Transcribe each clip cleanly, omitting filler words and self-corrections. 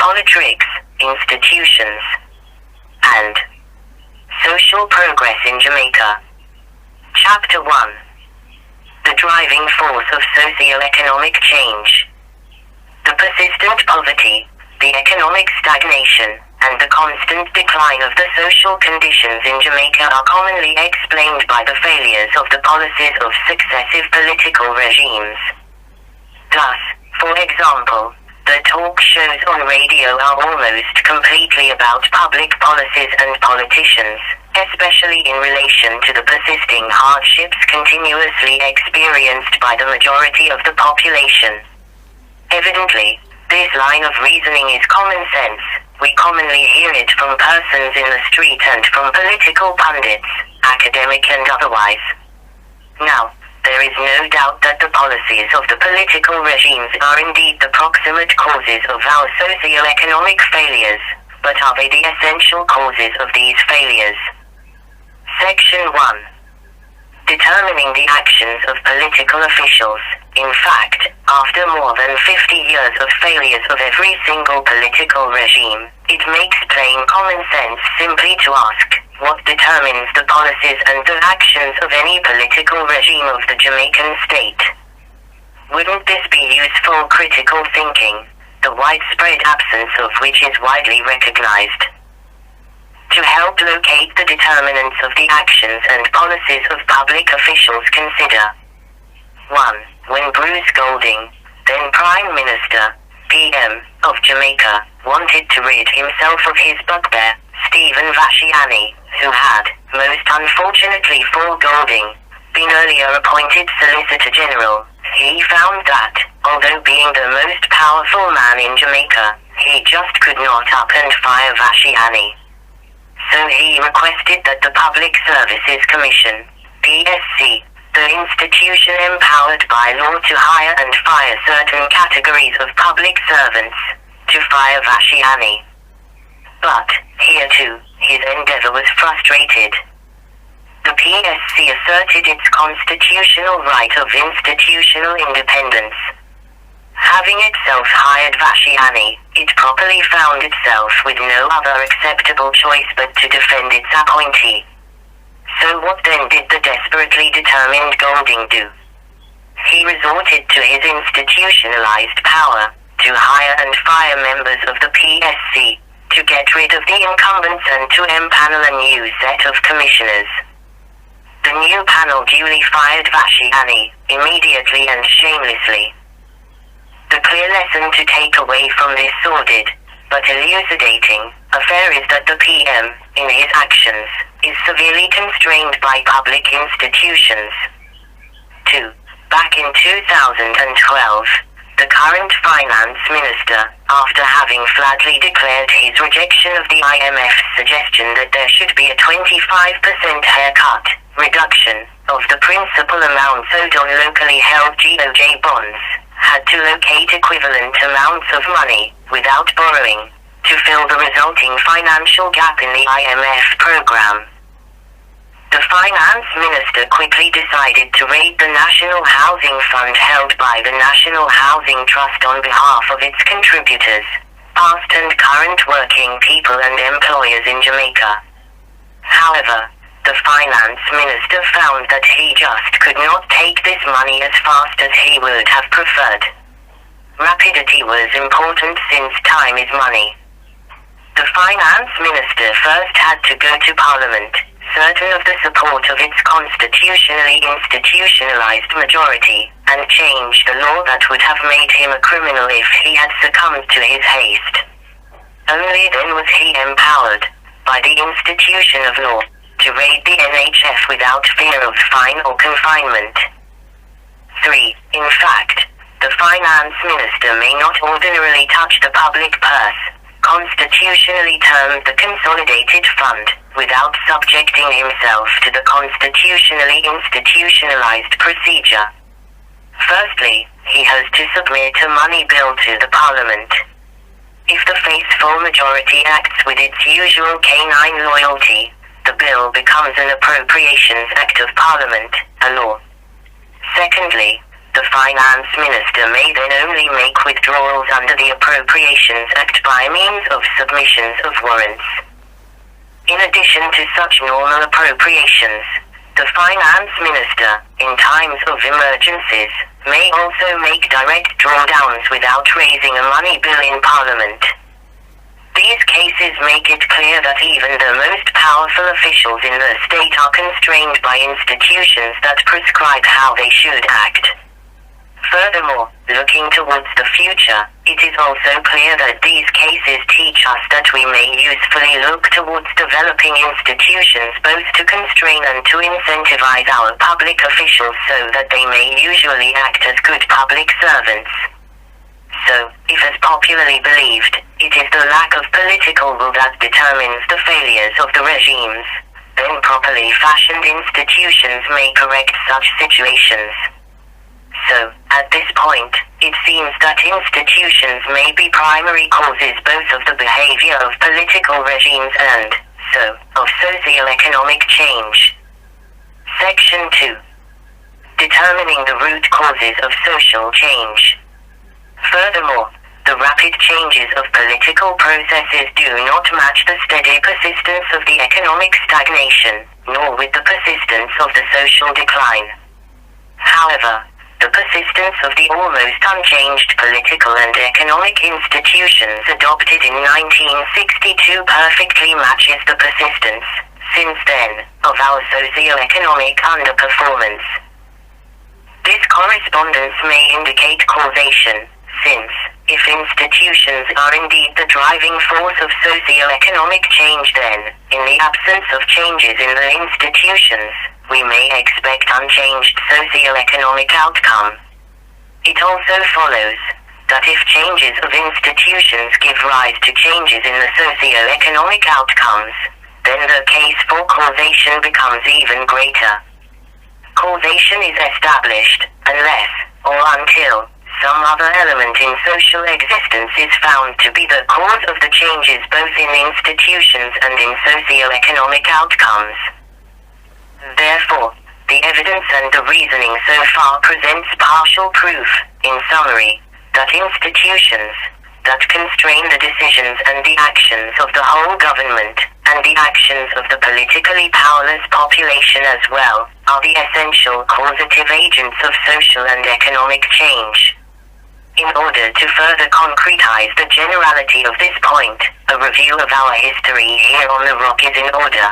Polytricks, institutions, and social progress in Jamaica. Chapter 1. The driving force of socio-economic change. The persistent poverty, the economic stagnation, and the constant decline of the social conditions in Jamaica are commonly explained by the failures of the policies of successive political regimes. Thus, for example, the talk shows on radio are almost completely about public policies and politicians, especially in relation to the persisting hardships continuously experienced by the majority of the population. Evidently, this line of reasoning is common sense. We commonly hear it from persons in the street and from political pundits, academic and otherwise. Now, there is no doubt that the policies of the political regimes are indeed the proximate causes of our socio-economic failures, but are they the essential causes of these failures? Section 1. Determining the actions of political officials. In fact, after more than 50 years of failures of every single political regime, it makes plain common sense simply to ask, what determines the policies and the actions of any political regime of the Jamaican state? Wouldn't this be useful critical thinking, the widespread absence of which is widely recognized? To help locate the determinants of the actions and policies of public officials, consider 1. When Bruce Golding, then Prime Minister, PM, of Jamaica, wanted to rid himself of his bugbear, Stephen Vashiani, who had, most unfortunately for Golding, been earlier appointed Solicitor General, he found that, although being the most powerful man in Jamaica, he just could not up and fire Vashiani. So he requested that the Public Services Commission, PSC, the institution empowered by law to hire and fire certain categories of public servants, to fire Vashiani. But, here too, his endeavor was frustrated. The PSC asserted its constitutional right of institutional independence. Having itself hired Vashiani, it properly found itself with no other acceptable choice but to defend its appointee. So what then did the desperately determined Golding do? He resorted to his institutionalized power, to hire and fire members of the PSC, to get rid of the incumbents and to empanel a new set of commissioners. The new panel duly fired Vashiani, immediately and shamelessly. The clear lesson to take away from this sordid, but elucidating, affair is that the PM, in his actions, is severely constrained by public institutions. 2. Back in 2012, the current finance minister, after having flatly declared his rejection of the IMF's suggestion that there should be a 25% haircut, reduction, of the principal amounts owed on locally held GOJ bonds, had to locate equivalent amounts of money, without borrowing, to fill the resulting financial gap in the IMF program. The finance minister quickly decided to raid the National Housing Fund held by the National Housing Trust on behalf of its contributors, past and current working people and employers in Jamaica. However, the finance minister found that he just could not take this money as fast as he would have preferred. Rapidity was important since time is money. The finance minister first had to go to Parliament, certain of the support of its constitutionally institutionalized majority, and change the law that would have made him a criminal if he had succumbed to his haste. Only then was he empowered, by the institution of law, to raid the NHF without fear of fine or confinement. 3. In fact, the finance minister may not ordinarily touch the public purse, constitutionally termed the Consolidated Fund, without subjecting himself to the constitutionally institutionalized procedure. Firstly, he has to submit a money bill to the Parliament. If the faithful majority acts with its usual canine loyalty, the bill becomes an Appropriations Act of Parliament, a law. Secondly, The finance minister may then only make withdrawals under the Appropriations Act by means of submissions of warrants. In addition to such normal appropriations, the finance minister, in times of emergencies, may also make direct drawdowns without raising a money bill in Parliament. These cases make it clear that even the most powerful officials in the state are constrained by institutions that prescribe how they should act. Furthermore, looking towards the future, it is also clear that these cases teach us that we may usefully look towards developing institutions both to constrain and to incentivize our public officials so that they may usually act as good public servants. So, if as popularly believed, it is the lack of political will that determines the failures of the regimes, then properly fashioned institutions may correct such situations. So, at this point, it seems that institutions may be primary causes both of the behavior of political regimes and, so, of socio-economic change. Section 2. Determining the root causes of social change. Furthermore, the rapid changes of political processes do not match the steady persistence of the economic stagnation, nor with the persistence of the social decline. However, the persistence of the almost unchanged political and economic institutions adopted in 1962 perfectly matches the persistence, since then, of our socio-economic underperformance. This correspondence may indicate causation, since, if institutions are indeed the driving force of socio-economic change, then, in the absence of changes in the institutions, we may expect unchanged socio-economic outcome. It also follows that if changes of institutions give rise to changes in the socio-economic outcomes, then the case for causation becomes even greater. Causation is established unless, or until, some other element in social existence is found to be the cause of the changes both in institutions and in socio-economic outcomes. Therefore, the evidence and the reasoning so far presents partial proof, in summary, that institutions that constrain the decisions and the actions of the whole government, and the actions of the politically powerless population as well, are the essential causative agents of social and economic change. In order to further concretize the generality of this point, a review of our history here on the rock is in order.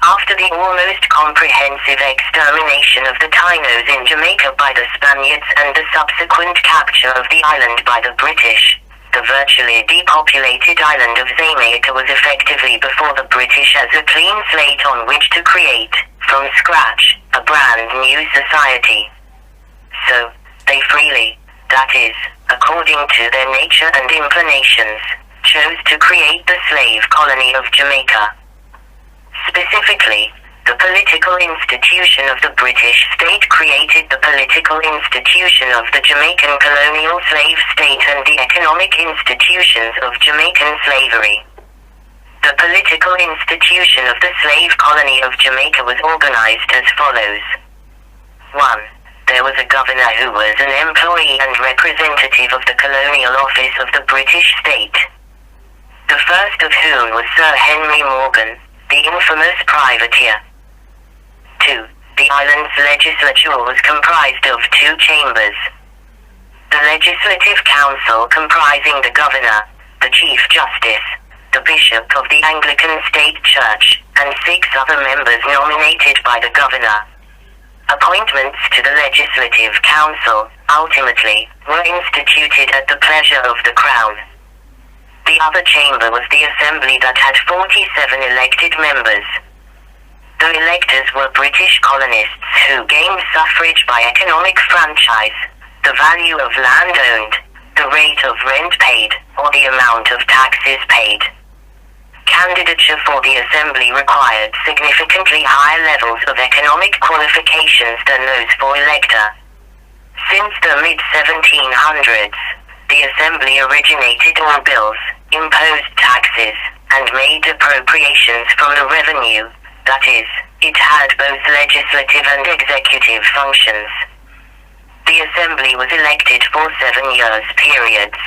After the almost comprehensive extermination of the Tainos in Jamaica by the Spaniards and the subsequent capture of the island by the British, the virtually depopulated island of Jamaica was effectively before the British as a clean slate on which to create, from scratch, a brand new society. So, they freely, that is, according to their nature and inclinations, chose to create the slave colony of Jamaica. Specifically, the political institution of the British state created the political institution of the Jamaican colonial slave state and the economic institutions of Jamaican slavery. The political institution of the slave colony of Jamaica was organized as follows. 1. There was a governor who was an employee and representative of the colonial office of the British state. The first of whom was Sir Henry Morgan, the infamous privateer. 2. The island's legislature was comprised of two chambers. The Legislative Council comprising the governor, the Chief Justice, the Bishop of the Anglican State Church, and 6 other members nominated by the governor. Appointments to the Legislative Council, ultimately, were instituted at the pleasure of the Crown. The other chamber was the Assembly that had 47 elected members. The electors were British colonists who gained suffrage by economic franchise, the value of land owned, the rate of rent paid, or the amount of taxes paid. Candidature for the Assembly required significantly higher levels of economic qualifications than those for elector. Since the mid-1700s, the Assembly originated all bills, imposed taxes, and made appropriations from the revenue, that is, it had both legislative and executive functions. The the Assembly was elected for 7 years periods.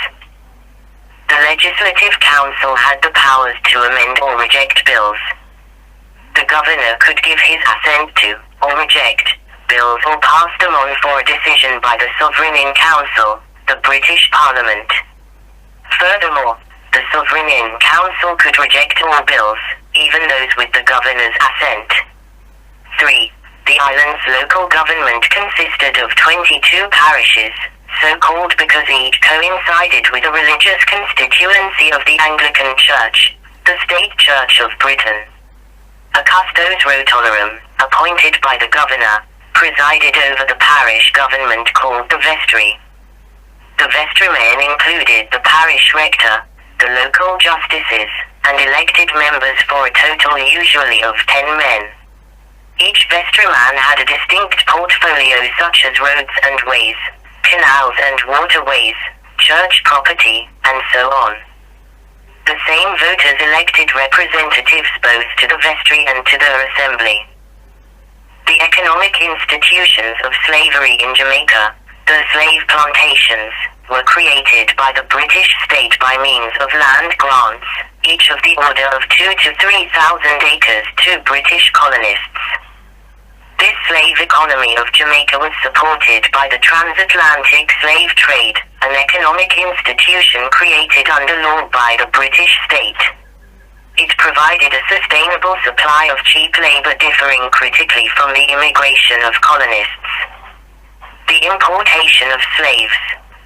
The Legislative Council had the powers to amend or reject bills. The governor could give his assent to, or reject, bills or pass them on for a decision by the Sovereign in Council, the British Parliament. Furthermore, the Sovereign in Council could reject all bills, even those with the governor's assent. 3. The island's local government consisted of 22 parishes, so called because each coincided with a religious constituency of the Anglican Church, the state church of Britain. A custos rotolorum, appointed by the governor, presided over the parish government called the vestry. The vestrymen included the parish rector, the local justices, and elected members for a total usually of 10 men. Each vestryman had a distinct portfolio such as roads and ways, canals and waterways, church property, and so on. The same voters elected representatives both to the vestry and to their assembly. The economic institutions of slavery in Jamaica, the slave plantations, were created by the British state by means of land grants, each of the order of 2,000 to 3,000 acres to British colonists. This slave economy of Jamaica was supported by the transatlantic slave trade, an economic institution created under law by the British state. It provided a sustainable supply of cheap labor differing critically from the immigration of colonists. The importation of slaves,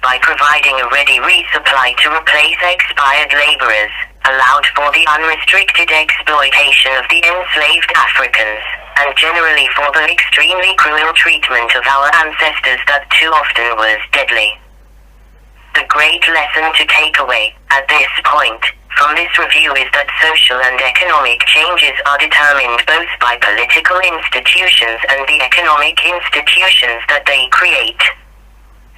by providing a ready resupply to replace expired laborers, allowed for the unrestricted exploitation of the enslaved Africans, and generally for the extremely cruel treatment of our ancestors that too often was deadly. The great lesson to take away, at this point, from this review is that social and economic changes are determined both by political institutions and the economic institutions that they create.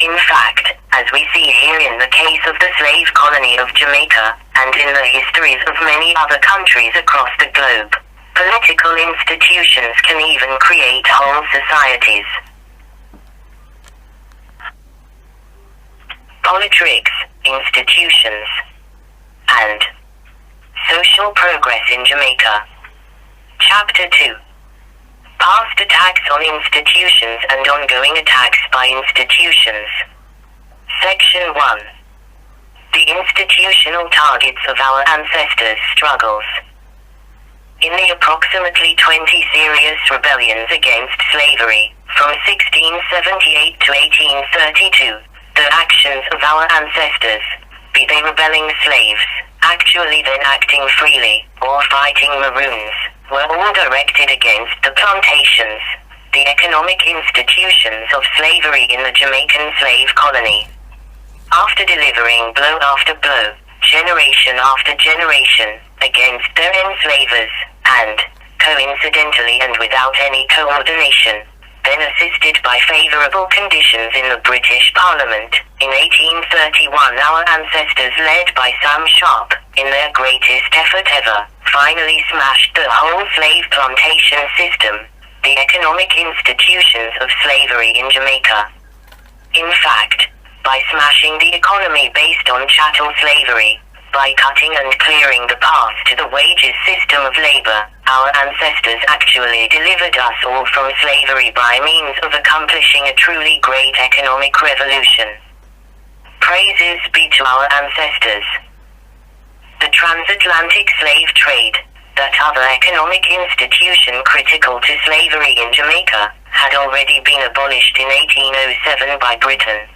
In fact, as we see here in the case of the slave colony of Jamaica, and in the histories of many other countries across the globe, political institutions can even create whole societies. Polytricks, institutions, and social progress in Jamaica. Chapter 2. Past attacks on institutions and ongoing attacks by institutions. Section 1. The institutional targets of our ancestors' struggles. In the approximately 20 serious rebellions against slavery, from 1678 to 1832, the actions of our ancestors, be they rebelling slaves, actually then acting freely, or fighting maroons, were all directed against the plantations, the economic institutions of slavery in the Jamaican slave colony. After delivering blow after blow, generation after generation, against their enslavers, and, coincidentally and without any coordination, then assisted by favorable conditions in the British Parliament, in 1831 our ancestors led by Sam Sharp, in their greatest effort ever, finally smashed the whole slave plantation system, the economic institutions of slavery in Jamaica. In fact, by smashing the economy based on chattel slavery, by cutting and clearing the path to the wages system of labor, our ancestors actually delivered us all from slavery by means of accomplishing a truly great economic revolution. Praises be to our ancestors. The transatlantic slave trade, that other economic institution critical to slavery in Jamaica, had already been abolished in 1807 by Britain.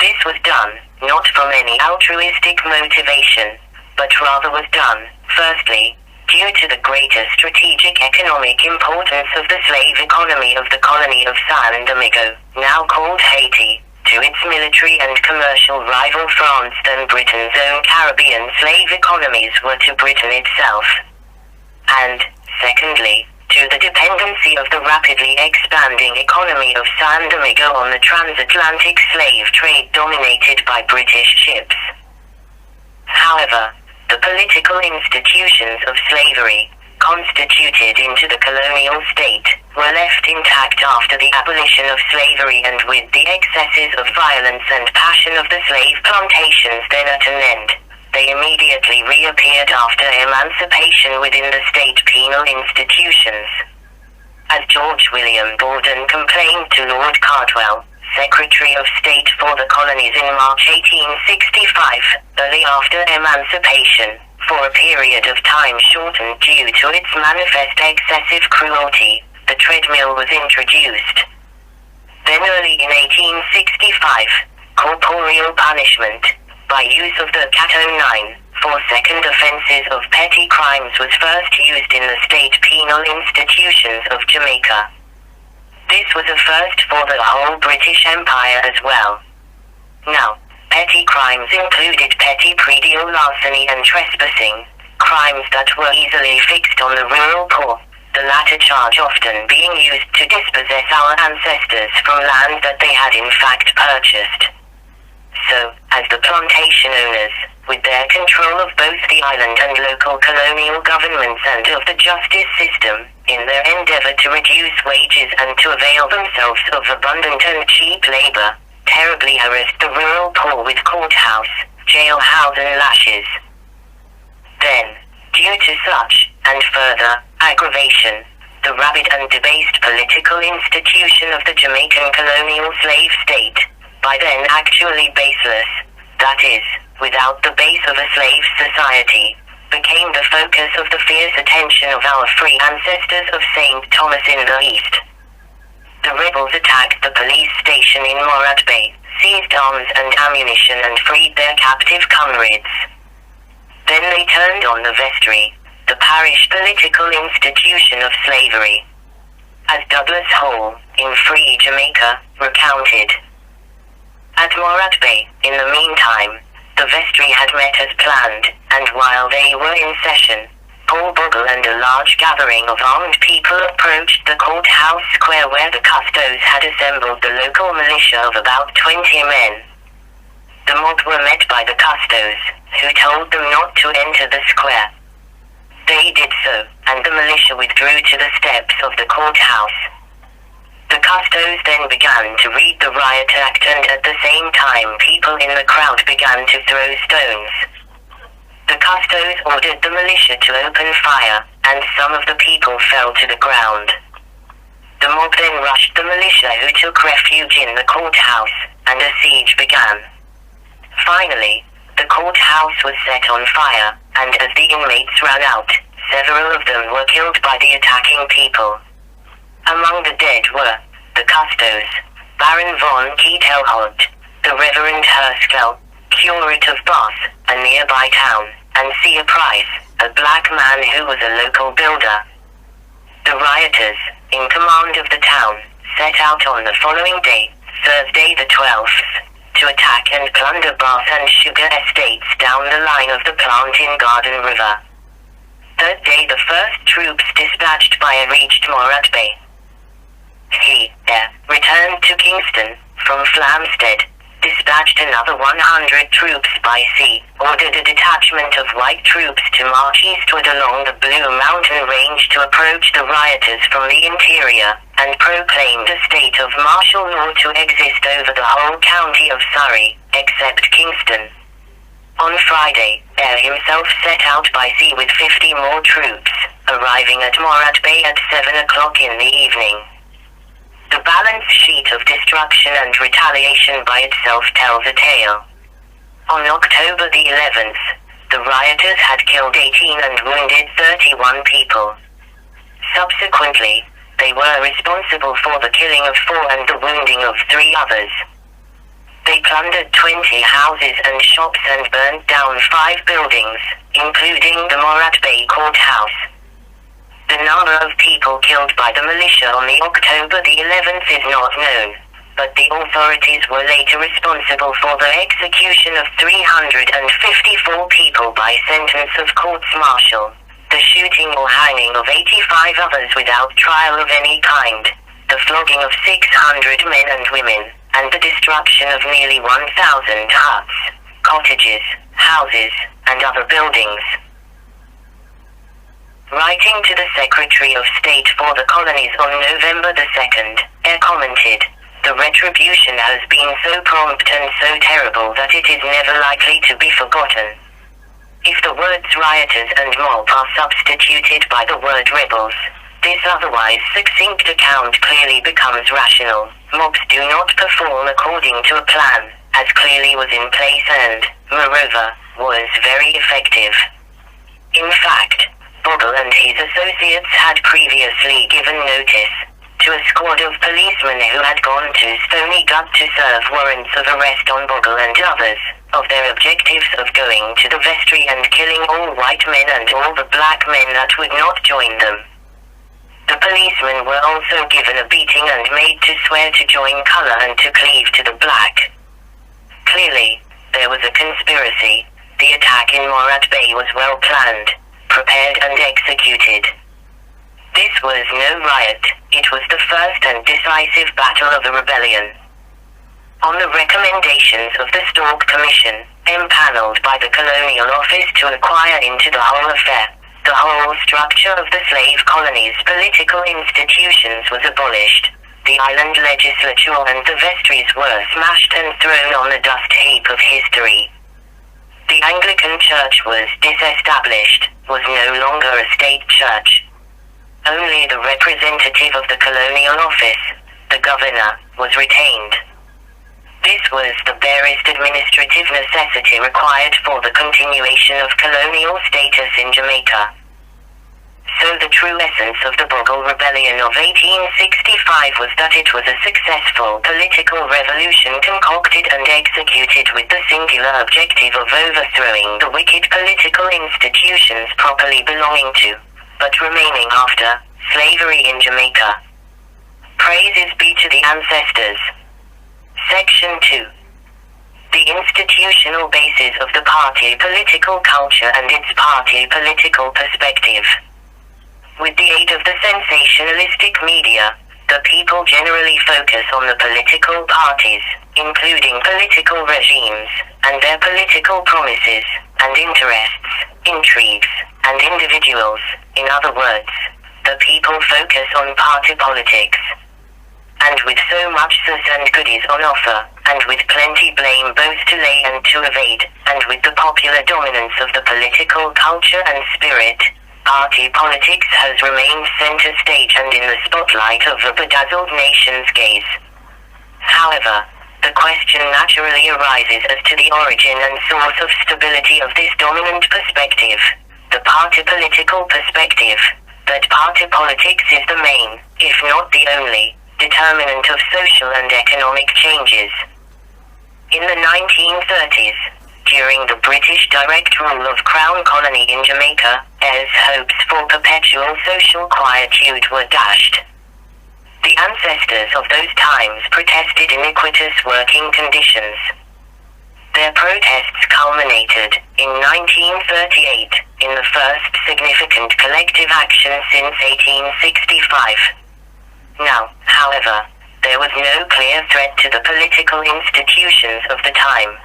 This was done, not from any altruistic motivation, but rather was done, firstly, due to the greater strategic economic importance of the slave economy of the colony of San Domingo, now called Haiti, to its military and commercial rival France than Britain's own Caribbean slave economies were to Britain itself. And, secondly, to the dependency of the rapidly expanding economy of San Domingo on the transatlantic slave trade dominated by British ships. However, the political institutions of slavery, constituted into the colonial state, were left intact after the abolition of slavery, and with the excesses of violence and passion of the slave plantations then at an end, they immediately reappeared after emancipation within the state penal institutions. As George William Borden complained to Lord Cardwell, Secretary of State for the Colonies in March 1865, early after emancipation, for a period of time shortened due to its manifest excessive cruelty, the treadmill was introduced. Then early in 1865, corporeal punishment, by use of the Cat-O-9, for second offences of petty crimes was first used in the state penal institutions of Jamaica. This was a first for the whole British Empire as well. Now, petty crimes included petty predial larceny and trespassing, crimes that were easily fixed on the rural poor, the latter charge often being used to dispossess our ancestors from land that they had in fact purchased. So, as the plantation owners, with their control of both the island and local colonial governments and of the justice system, in their endeavor to reduce wages and to avail themselves of abundant and cheap labor, terribly harassed the rural poor with courthouse, jailhouse and lashes. Then, due to such, and further, aggravation, the rabid and debased political institution of the Jamaican colonial slave state, by then actually baseless, that is, without the base of a slave society, became the focus of the fierce attention of our free ancestors of St. Thomas in the East. The rebels attacked the police station in Morat Bay, seized arms and ammunition and freed their captive comrades. Then they turned on the vestry, the parish political institution of slavery. As Douglas Hall, in Free Jamaica, recounted. At Morat Bay, in the meantime, the vestry had met as planned, and while they were in session, Paul Bogle and a large gathering of armed people approached the courthouse square where the custos had assembled the local militia of about 20 men. The mob were met by the custos, who told them not to enter the square. They did so, and the militia withdrew to the steps of the courthouse. The custos then began to read the riot act, and at the same time people in the crowd began to throw stones. The custos ordered the militia to open fire, and some of the people fell to the ground. The mob then rushed the militia, who took refuge in the courthouse, and a siege began. Finally, the courthouse was set on fire, and as the inmates ran out, several of them were killed by the attacking people. Among the dead were the custos, Baron von Ketelholt, the Reverend Herschel, curate of Bath, a nearby town, and Seer Price, a black man who was a local builder. The rioters, in command of the town, set out on the following day, Thursday the 12th, to attack and plunder Bath and sugar estates down the line of the Plantain Garden River. Third day the first troops dispatched by reached Morat Bay. He, returned to Kingston, from Flamstead, dispatched another 100 troops by sea, ordered a detachment of white troops to march eastward along the Blue Mountain Range to approach the rioters from the interior, and proclaimed a state of martial law to exist over the whole county of Surrey, except Kingston. On Friday, Eyre himself set out by sea with 50 more troops, arriving at Morat Bay at 7 o'clock in the evening. The balance sheet of destruction and retaliation by itself tells a tale. On October the 11th, the rioters had killed 18 and wounded 31 people. Subsequently, they were responsible for the killing of 4 and the wounding of 3 others. They plundered 20 houses and shops and burned down 5 buildings, including the Morat Bay courthouse. The number of people killed by the militia on the October the 11th is not known, but the authorities were later responsible for the execution of 354 people by sentence of courts-martial, the shooting or hanging of 85 others without trial of any kind, the flogging of 600 men and women, and the destruction of nearly 1,000 huts, cottages, houses, and other buildings. Writing to the Secretary of State for the Colonies on November the 2nd, Eyre commented, "The retribution has been so prompt and so terrible that it is never likely to be forgotten." If the words rioters and mob are substituted by the word rebels, this otherwise succinct account clearly becomes rational. Mobs do not perform according to a plan, as clearly was in place and, moreover, was very effective. In fact, Bogle and his associates had previously given notice to a squad of policemen who had gone to Stony Gut to serve warrants of arrest on Bogle and others, of their objectives of going to the vestry and killing all white men and all the black men that would not join them. The policemen were also given a beating and made to swear to join color and to cleave to the black. Clearly, there was a conspiracy. The attack in Morat Bay was well planned, prepared and executed. This was no riot, it was the first and decisive battle of the rebellion. On the recommendations of the Stork Commission, empaneled by the Colonial Office to inquire into the whole affair, the whole structure of the slave colonies' political institutions was abolished. The island legislature and the vestries were smashed and thrown on the dust heap of history. The Anglican Church was disestablished, was no longer a state church. Only the representative of the Colonial Office, the governor, was retained. This was the barest administrative necessity required for the continuation of colonial status in Jamaica. So the true essence of the Bogle Rebellion of 1865 was that it was a successful political revolution concocted and executed with the singular objective of overthrowing the wicked political institutions properly belonging to, but remaining after, slavery in Jamaica. Praises be to the ancestors. Section 2. The institutional basis of the party political culture and its party political perspective. With the aid of the sensationalistic media, the people generally focus on the political parties, including political regimes, and their political promises, and interests, intrigues, and individuals. In other words, the people focus on party politics. And with so much sauce and goodies on offer, and with plenty blame both to lay and to evade, and with the popular dominance of the political culture and spirit, party politics has remained center stage and in the spotlight of the bedazzled nation's gaze. However, the question naturally arises as to the origin and source of stability of this dominant perspective, the party political perspective, that party politics is the main, if not the only, determinant of social and economic changes. In the 1930s, during the British direct rule of Crown Colony in Jamaica, Eyre's hopes for perpetual social quietude were dashed. The ancestors of those times protested iniquitous working conditions. Their protests culminated, in 1938, in the first significant collective action since 1865. Now, however, there was no clear threat to the political institutions of the time.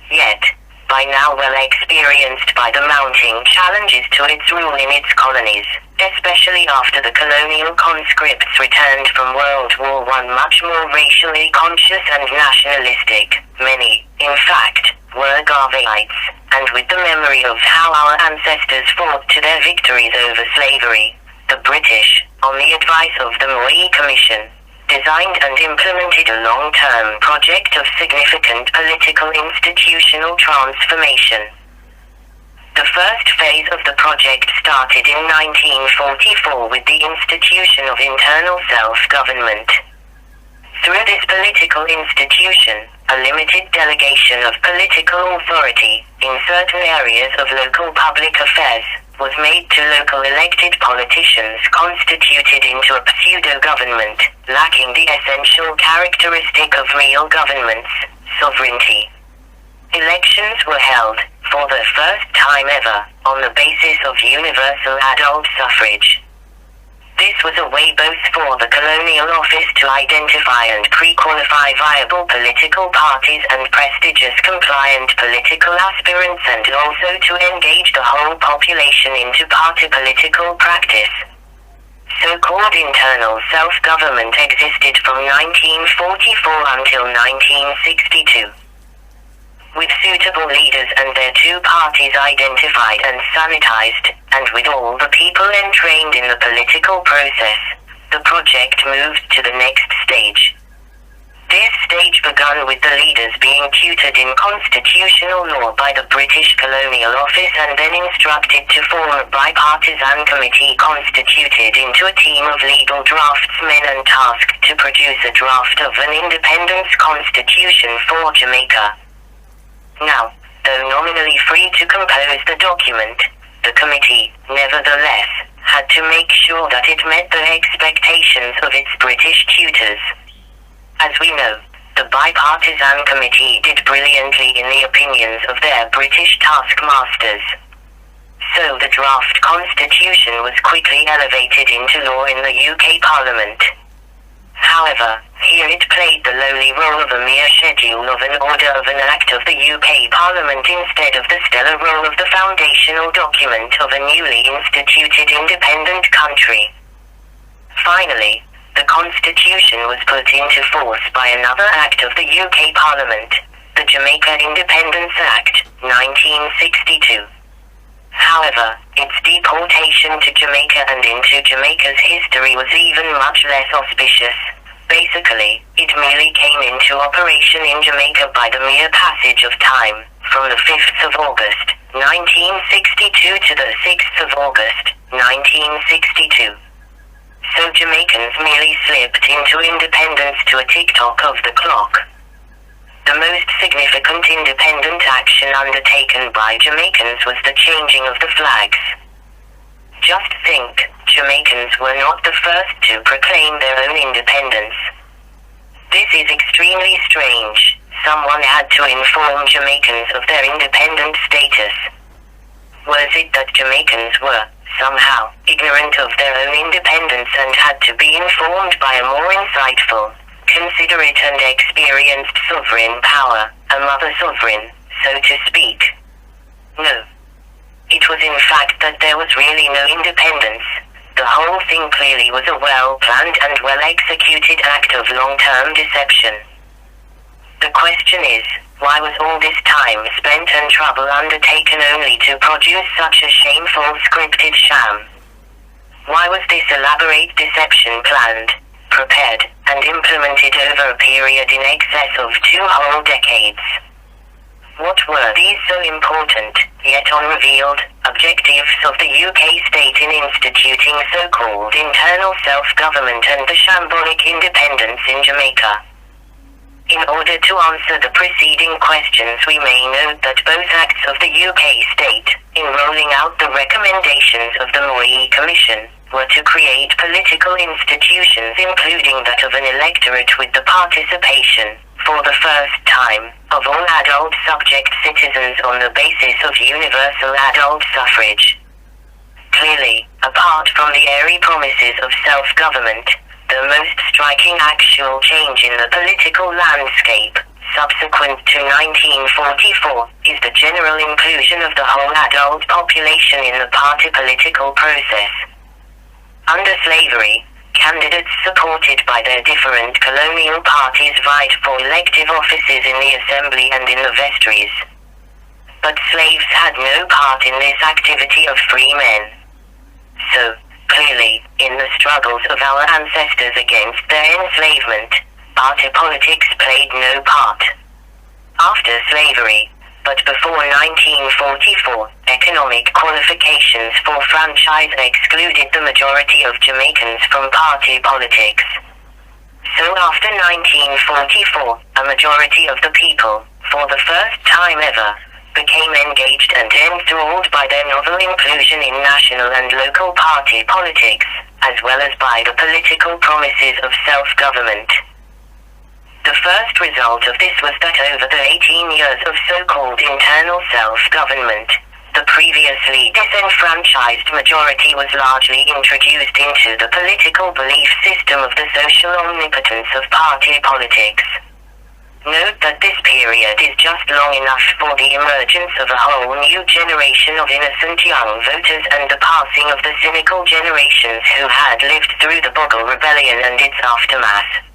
Yet, by now well experienced by the mounting challenges to its rule in its colonies, especially after the colonial conscripts returned from World War I much more racially conscious and nationalistic, many, in fact, were Garveyites, and with the memory of how our ancestors fought to their victories over slavery, the British, on the advice of the Moy Commission, designed and implemented a long-term project of significant political institutional transformation. The first phase of the project started in 1944 with the institution of internal self-government. Through this political institution, a limited delegation of political authority, in certain areas of local public affairs, was made to local elected politicians constituted into a pseudo-government, lacking the essential characteristic of real governments, sovereignty. Elections were held, for the first time ever, on the basis of universal adult suffrage. This was a way both for the colonial office to identify and pre-qualify viable political parties and prestigious compliant political aspirants, and also to engage the whole population into party political practice. So-called internal self-government existed from 1944 until 1962. With suitable leaders and their two parties identified and sanitized, and with all the people entrained in the political process, the project moved to the next stage. This stage began with the leaders being tutored in constitutional law by the British Colonial Office and then instructed to form a bipartisan committee constituted into a team of legal draftsmen and tasked to produce a draft of an independence constitution for Jamaica. Now, though nominally free to compose the document, the committee, nevertheless, had to make sure that it met the expectations of its British tutors. As we know, the bipartisan committee did brilliantly in the opinions of their British taskmasters. So the draft constitution was quickly elevated into law in the UK Parliament. However, here it played the lowly role of a mere schedule of an order of an act of the UK Parliament instead of the stellar role of the foundational document of a newly instituted independent country. Finally, the Constitution was put into force by another act of the UK Parliament, the Jamaica Independence Act, 1962. However, its deportation to Jamaica and into Jamaica's history was even much less auspicious. Basically, it merely came into operation in Jamaica by the mere passage of time, from the 5th of August, 1962 to the 6th of August, 1962. So Jamaicans merely slipped into independence to a tick-tock of the clock. The most significant independent action undertaken by Jamaicans was the changing of the flags. Just think, Jamaicans were not the first to proclaim their own independence. This is extremely strange. Someone had to inform Jamaicans of their independent status. Was it that Jamaicans were, somehow, ignorant of their own independence and had to be informed by a more insightful, considerate and experienced sovereign power, a mother sovereign, so to speak? No. It was in fact that there was really no independence. The whole thing clearly was a well-planned and well-executed act of long-term deception. The question is, why was all this time spent and trouble undertaken only to produce such a shameful scripted sham? Why was this elaborate deception planned, prepared, and implemented over a period in excess of 2 whole decades? What were these so important, yet unrevealed, objectives of the UK state in instituting so-called internal self-government and the shambolic independence in Jamaica? In order to answer the preceding questions, we may note that both acts of the UK state, in rolling out the recommendations of the Moy Commission, were to create political institutions including that of an electorate with the participation, for the first time, of all adult subject citizens on the basis of universal adult suffrage. Clearly, apart from the airy promises of self-government, the most striking actual change in the political landscape, subsequent to 1944, is the general inclusion of the whole adult population in the party political process. Under slavery, candidates supported by their different colonial parties vied for elective offices in the assembly and in the vestries. But slaves had no part in this activity of free men. So, clearly, in the struggles of our ancestors against their enslavement, party politics played no part. After slavery, but before 1944, economic qualifications for franchise excluded the majority of Jamaicans from party politics. So after 1944, a majority of the people, for the first time ever, became engaged and enthralled by their novel inclusion in national and local party politics, as well as by the political promises of self-government. The first result of this was that over the 18 years of so-called internal self-government, The previously disenfranchised majority was largely introduced into the political belief system of the social omnipotence of party politics. Note that this period is just long enough for the emergence of a whole new generation of innocent young voters and the passing of the cynical generations who had lived through the Bogle Rebellion and its aftermath.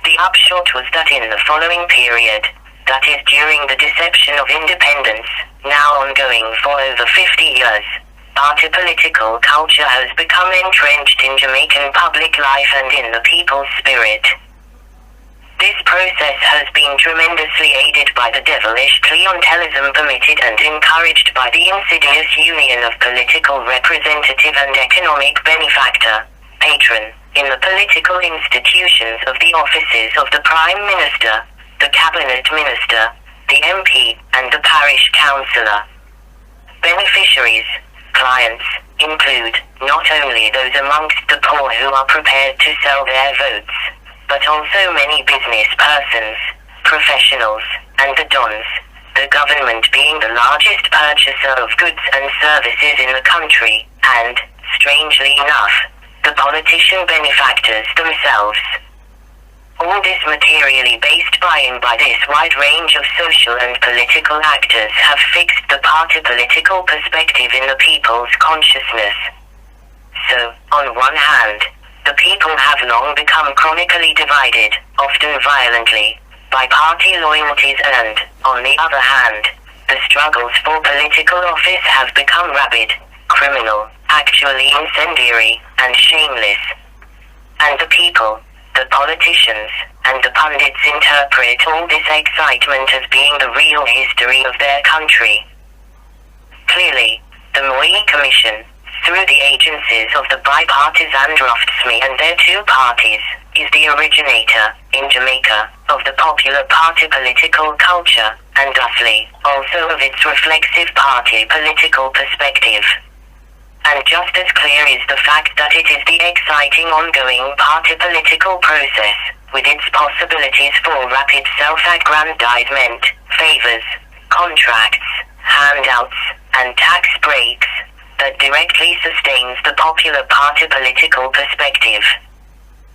The upshot was that in the following period, that is during the deception of independence, now ongoing for over 50 years, party political culture has become entrenched in Jamaican public life and in the people's spirit. This process has been tremendously aided by the devilish clientelism permitted and encouraged by the insidious union of political representative and economic benefactor, patron, in the political institutions of the offices of the Prime Minister, the Cabinet Minister, the MP, and the Parish Councillor. Beneficiaries, clients, include not only those amongst the poor who are prepared to sell their votes, but also many business persons, professionals, and the dons, the government being the largest purchaser of goods and services in the country, and, strangely enough, the politician benefactors themselves. All this materially based buying by this wide range of social and political actors have fixed the party political perspective in the people's consciousness. So, on one hand, the people have long become chronically divided, often violently, by party loyalties and, on the other hand, the struggles for political office have become rabid, criminal, actually incendiary, and shameless. And the people, the politicians, and the pundits interpret all this excitement as being the real history of their country. Clearly, the Moi Commission, through the agencies of the bipartisan draftsmen and their two parties, is the originator, in Jamaica, of the popular party political culture, and thusly, also of its reflexive party political perspective. And just as clear is the fact that it is the exciting ongoing party political process, with its possibilities for rapid self-aggrandizement, favors, contracts, handouts, and tax breaks, that directly sustains the popular party political perspective.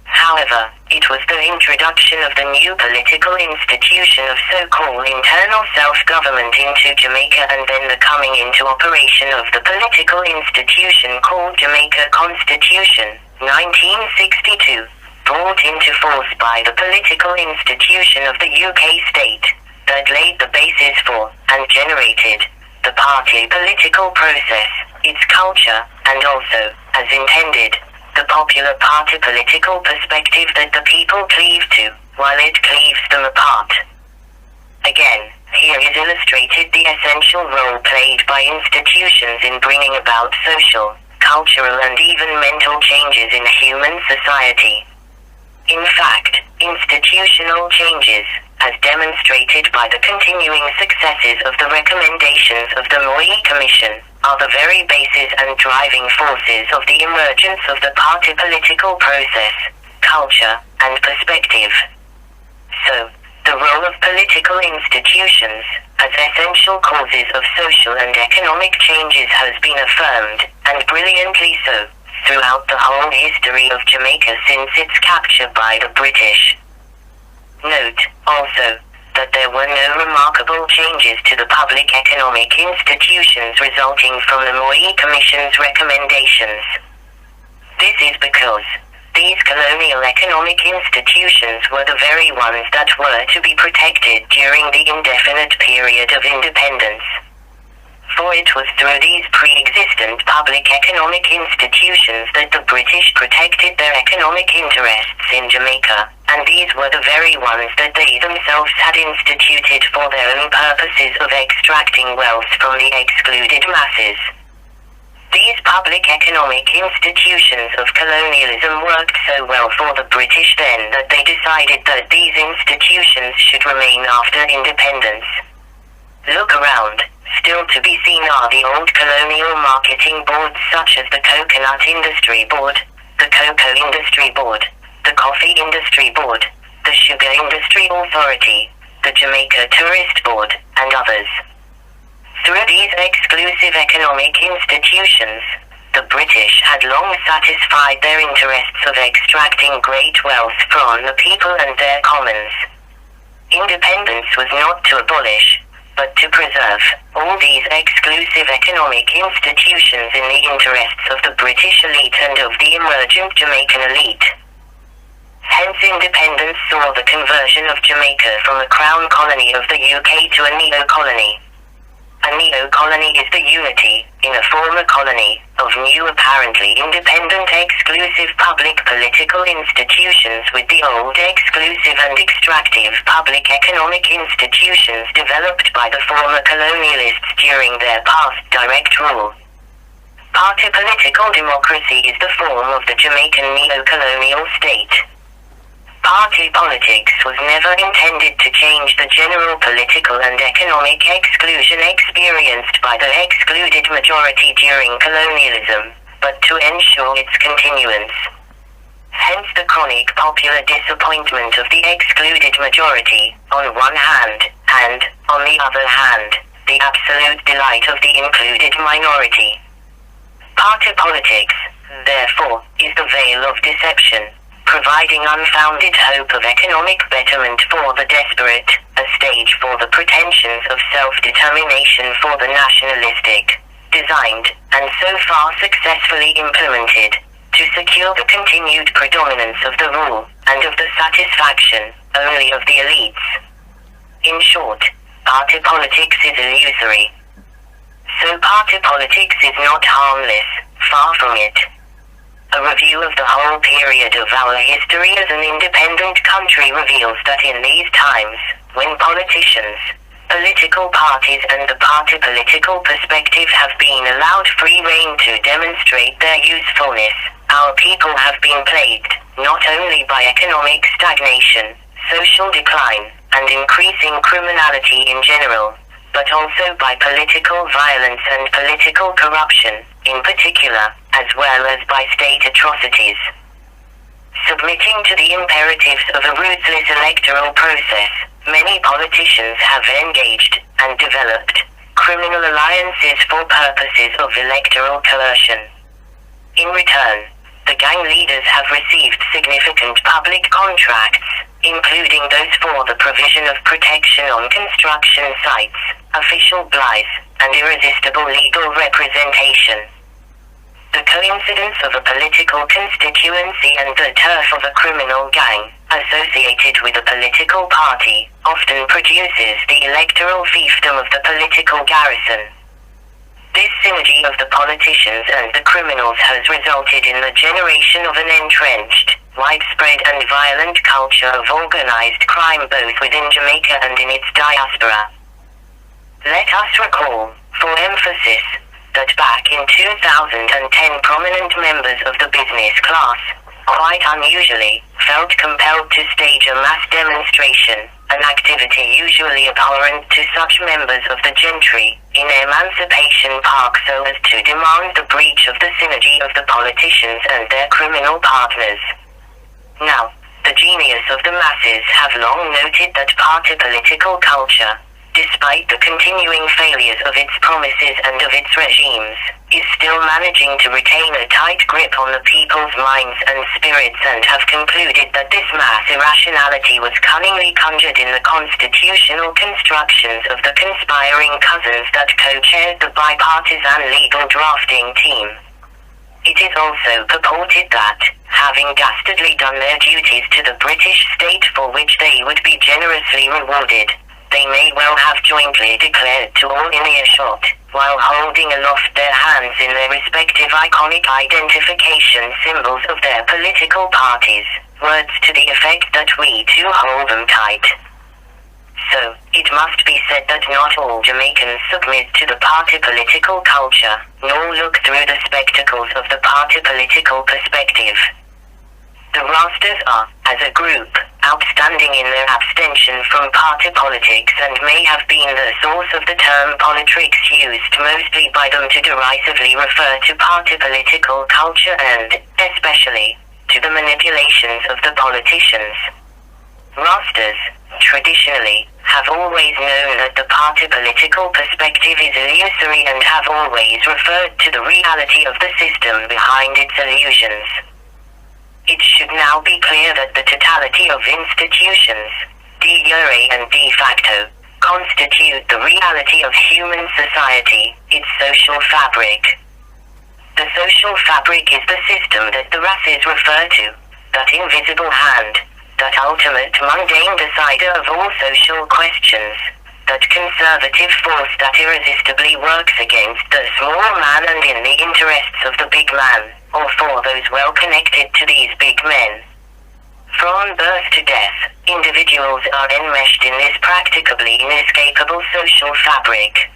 However, it was the introduction of the new political institution of so-called internal self-government into Jamaica and then the coming into operation of the political institution called Jamaica Constitution, 1962, brought into force by the political institution of the UK state, that laid the basis for, and generated, the party political process, its culture, and also, as intended, the popular party political perspective that the people cleave to, while it cleaves them apart. Again, here is illustrated the essential role played by institutions in bringing about social, cultural and even mental changes in human society. In fact, institutional changes, as demonstrated by the continuing successes of the recommendations of the Moi Commission, are the very basis and driving forces of the emergence of the party political process, culture, and perspective. So, the role of political institutions, as essential causes of social and economic changes has been affirmed, and brilliantly so, throughout the whole history of Jamaica since its capture by the British. Note, also, that there were no remarkable changes to the public economic institutions resulting from the Moi Commission's recommendations. This is because these colonial economic institutions were the very ones that were to be protected during the indefinite period of independence. For it was through these pre-existent public economic institutions that the British protected their economic interests in Jamaica, and these were the very ones that they themselves had instituted for their own purposes of extracting wealth from the excluded masses. These public economic institutions of colonialism worked so well for the British then that they decided that these institutions should remain after independence. Look around. Still to be seen are the old colonial marketing boards such as the Coconut Industry Board, the Cocoa Industry Board, the Coffee Industry Board, the Sugar Industry Authority, the Jamaica Tourist Board, and others. Through these exclusive economic institutions, the British had long satisfied their interests of extracting great wealth from the people and their commons. Independence was not to abolish, but to preserve all these exclusive economic institutions in the interests of the British elite and of the emergent Jamaican elite. Hence independence saw the conversion of Jamaica from a crown colony of the UK to a neo-colony. A neo-colony is the unity, in a former colony, of new apparently independent exclusive public political institutions with the old exclusive and extractive public economic institutions developed by the former colonialists during their past direct rule. Party political democracy is the form of the Jamaican neo-colonial state. Party politics was never intended to change the general political and economic exclusion experienced by the excluded majority during colonialism, but to ensure its continuance. Hence the chronic popular disappointment of the excluded majority, on one hand, and, on the other hand, the absolute delight of the included minority. Party politics, therefore, is the veil of deception, providing unfounded hope of economic betterment for the desperate, a stage for the pretensions of self-determination for the nationalistic, designed, and so far successfully implemented, to secure the continued predominance of the rule, and of the satisfaction, only of the elites. In short, party politics is illusory. So party politics is not harmless, far from it. A review of the whole period of our history as an independent country reveals that in these times, when politicians, political parties and the party political perspective have been allowed free rein to demonstrate their usefulness, our people have been plagued, not only by economic stagnation, social decline, and increasing criminality in general, but also by political violence and political corruption, in particular, as well as by state atrocities. Submitting to the imperatives of a ruthless electoral process, many politicians have engaged, and developed, criminal alliances for purposes of electoral coercion. In return, the gang leaders have received significant public contracts, including those for the provision of protection on construction sites, official blithe, and irresistible legal representation. The coincidence of a political constituency and the turf of a criminal gang, associated with a political party, often produces the electoral fiefdom of the political garrison. This synergy of the politicians and the criminals has resulted in the generation of an entrenched, widespread and violent culture of organized crime both within Jamaica and in its diaspora. Let us recall, for emphasis, that back in 2010 prominent members of the business class, quite unusually, felt compelled to stage a mass demonstration, an activity usually abhorrent to such members of the gentry, in Emancipation Park so as to demand the breach of the synergy of the politicians and their criminal partners. Now, the genius of the masses have long noted that party political culture, despite the continuing failures of its promises and of its regimes, is still managing to retain a tight grip on the people's minds and spirits and have concluded that this mass irrationality was cunningly conjured in the constitutional constructions of the conspiring cousins that co-chaired the bipartisan legal drafting team. It is also purported that, having dastardly done their duties to the British state for which they would be generously rewarded, they may well have jointly declared to all in earshot, while holding aloft their hands in their respective iconic identification symbols of their political parties, words to the effect that we too hold them tight. So, it must be said that not all Jamaicans submit to the party political culture, nor look through the spectacles of the party political perspective. The Rastas are, as a group, outstanding in their abstention from party politics and may have been the source of the term Polytricks used mostly by them to derisively refer to party political culture and, especially, to the manipulations of the politicians. Rastas, traditionally, have always known that the party political perspective is illusory and have always referred to the reality of the system behind its illusions. It should now be clear that the totality of institutions, de jure and de facto, constitute the reality of human society, its social fabric. The social fabric is the system that the races refer to, that invisible hand, that ultimate mundane decider of all social questions, that conservative force that irresistibly works against the small man and in the interests of the big man, or for those well connected to these big men. From birth to death, individuals are enmeshed in this practicably inescapable social fabric.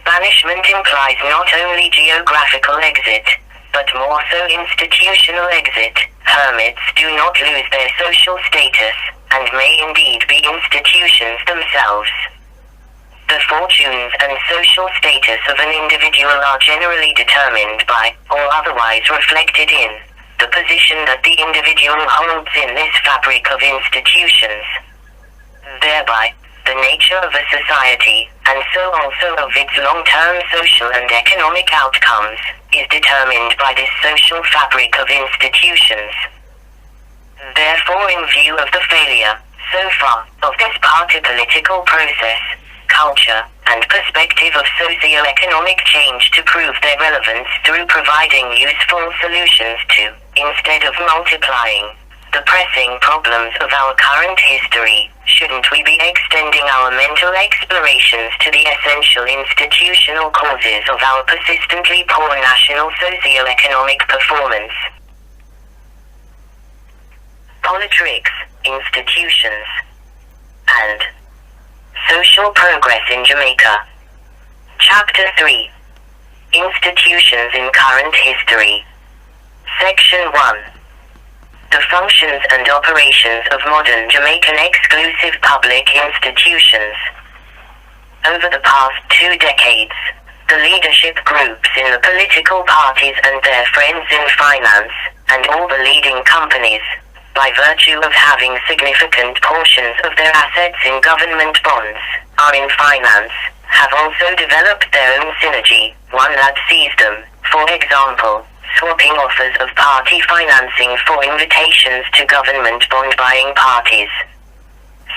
Banishment implies not only geographical exit, but more so institutional exit. Hermits do not lose their social status, and may indeed be institutions themselves. The fortunes and social status of an individual are generally determined by, or otherwise reflected in, the position that the individual holds in this fabric of institutions. Thereby, the nature of a society, and so also of its long-term social and economic outcomes, is determined by this social fabric of institutions. Therefore, in view of the failure, so far, of this party political process, culture, and perspective of socio-economic change to prove their relevance through providing useful solutions to, instead of multiplying, the pressing problems of our current history, shouldn't we be extending our mental explorations to the essential institutional causes of our persistently poor national socio-economic performance? Polytricks, institutions, and social progress in Jamaica. Chapter 3. Institutions in current history. Section 1. The functions and operations of modern Jamaican exclusive public institutions. Over the past 2 decades, the leadership groups in the political parties and their friends in finance, and all the leading companies, by virtue of having significant portions of their assets in government bonds, are in finance, have also developed their own synergy, one that sees them, for example, swapping offers of party financing for invitations to government bond-buying parties.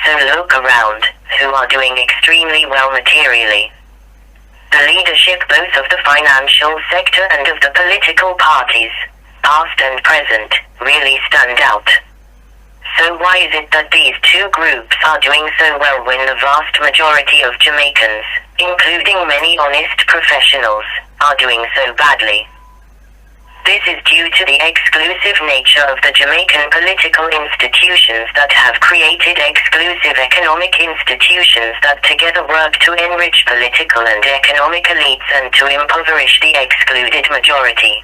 So look around, who are doing extremely well materially. The leadership both of the financial sector and of the political parties, past and present, really stand out. So why is it that these two groups are doing so well when the vast majority of Jamaicans, including many honest professionals, are doing so badly? This is due to the exclusive nature of the Jamaican political institutions that have created exclusive economic institutions that together work to enrich political and economic elites and to impoverish the excluded majority.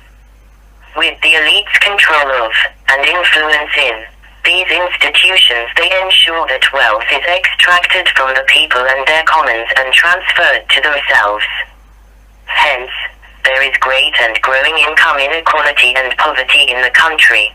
With the elites' control of, and influence in, these institutions, they ensure that wealth is extracted from the people and their commons and transferred to themselves. Hence, there is great and growing income inequality and poverty in the country.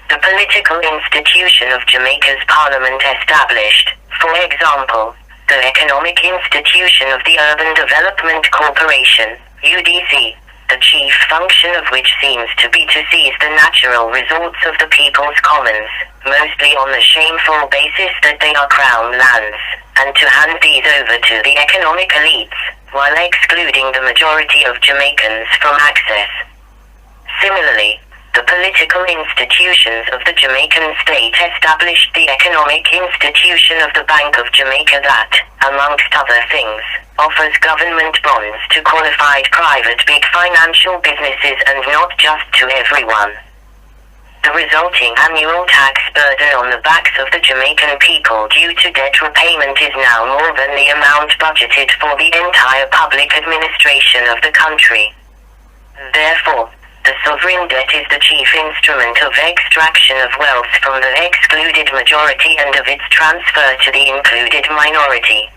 The political institution of Jamaica's Parliament established, for example, the economic institution of the Urban Development Corporation, UDC, the chief function of which seems to be to seize the natural resources of the people's commons, mostly on the shameful basis that they are crown lands, and to hand these over to the economic elites, while excluding the majority of Jamaicans from access. Similarly, the political institutions of the Jamaican state established the economic institution of the Bank of Jamaica that, amongst other things, offers government bonds to qualified private big financial businesses and not just to everyone. The resulting annual tax burden on the backs of the Jamaican people due to debt repayment is now more than the amount budgeted for the entire public administration of the country. Therefore, the sovereign debt is the chief instrument of extraction of wealth from the excluded majority and of its transfer to the included minority.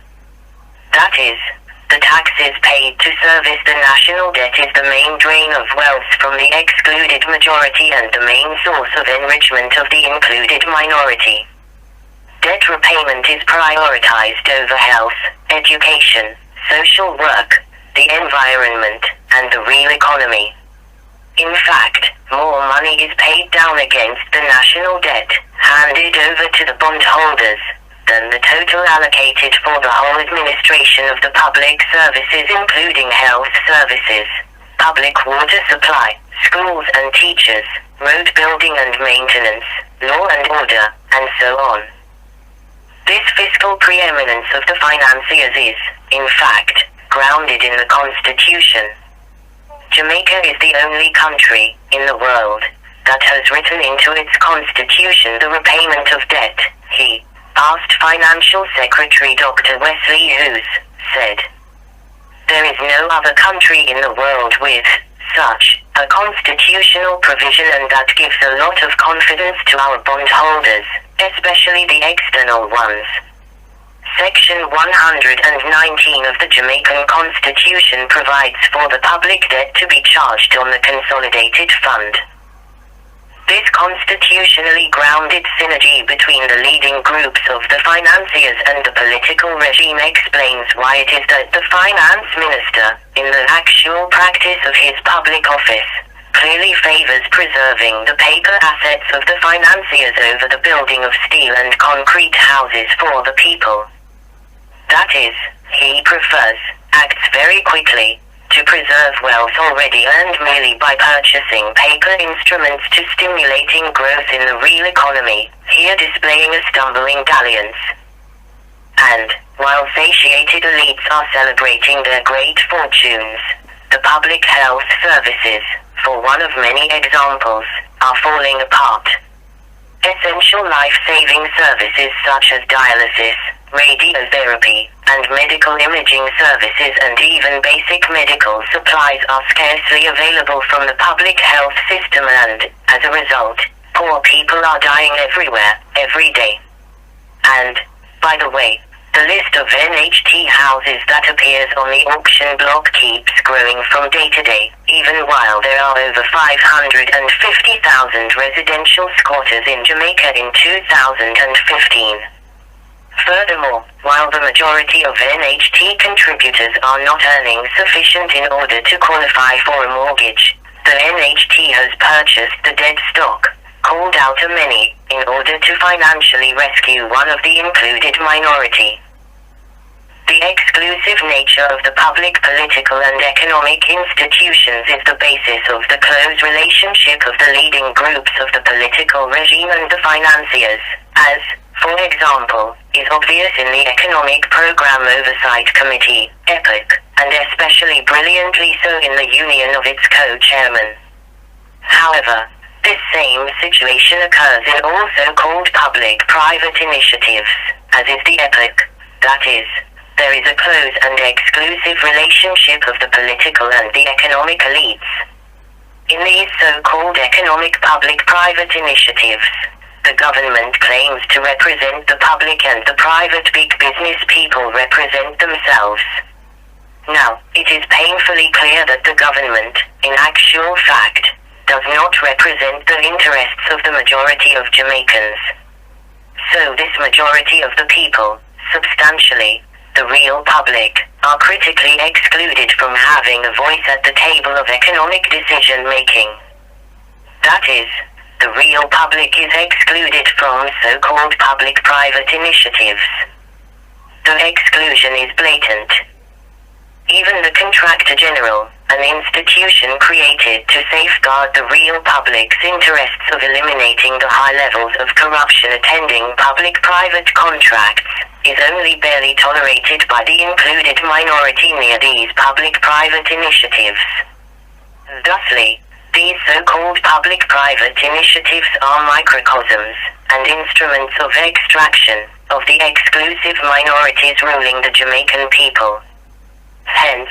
That is, the taxes paid to service the national debt is the main drain of wealth from the excluded majority and the main source of enrichment of the included minority. Debt repayment is prioritized over health, education, social work, the environment, and the real economy. In fact, more money is paid down against the national debt, handed over to the bondholders, than the total allocated for the whole administration of the public services including health services, public water supply, schools and teachers, road building and maintenance, law and order, and so on. This fiscal preeminence of the financiers is, in fact, grounded in the Constitution. Jamaica is the only country in the world that has written into its constitution the repayment of debt, he, past Financial Secretary Dr. Wesley Hughes, said. There is no other country in the world with such a constitutional provision, and that gives a lot of confidence to our bondholders, especially the external ones. Section 119 of the Jamaican Constitution provides for the public debt to be charged on the Consolidated Fund. This constitutionally grounded synergy between the leading groups of the financiers and the political regime explains why it is that the finance minister, in the actual practice of his public office, clearly favors preserving the paper assets of the financiers over the building of steel and concrete houses for the people. That is, he prefers, acts very quickly, to preserve wealth already earned merely by purchasing paper instruments to stimulating growth in the real economy, here displaying a stumbling dalliance. And, while satiated elites are celebrating their great fortunes, the public health services, for one of many examples, are falling apart. Essential life-saving services such as dialysis, radiotherapy, and medical imaging services and even basic medical supplies are scarcely available from the public health system, and, as a result, poor people are dying everywhere, every day. And, by the way, the list of NHT houses that appears on the auction block keeps growing from day to day, even while there are over 550,000 residential squatters in Jamaica in 2015. Furthermore, while the majority of NHT contributors are not earning sufficient in order to qualify for a mortgage, the NHT has purchased the dead stock, called out a many, in order to financially rescue one of the included minority. The exclusive nature of the public political and economic institutions is the basis of the close relationship of the leading groups of the political regime and the financiers, as, for example, is obvious in the Economic Program Oversight Committee, EPOC, and especially brilliantly so in the union of its co-chairman. However, this same situation occurs in all so-called public-private initiatives, as is the EPOC, that is, there is a close and exclusive relationship of the political and the economic elites. In these so-called economic public-private initiatives, the government claims to represent the public and the private big business people represent themselves. Now, it is painfully clear that the government, in actual fact, does not represent the interests of the majority of Jamaicans. So this majority of the people, substantially, the real public, are critically excluded from having a voice at the table of economic decision-making. That is, the real public is excluded from so-called public-private initiatives. The exclusion is blatant. Even the Contractor General, an institution created to safeguard the real public's interests of eliminating the high levels of corruption attending public-private contracts, is only barely tolerated by the included minority near these public-private initiatives. Thusly, these so-called public-private initiatives are microcosms and instruments of extraction of the exclusive minorities ruling the Jamaican people. Hence,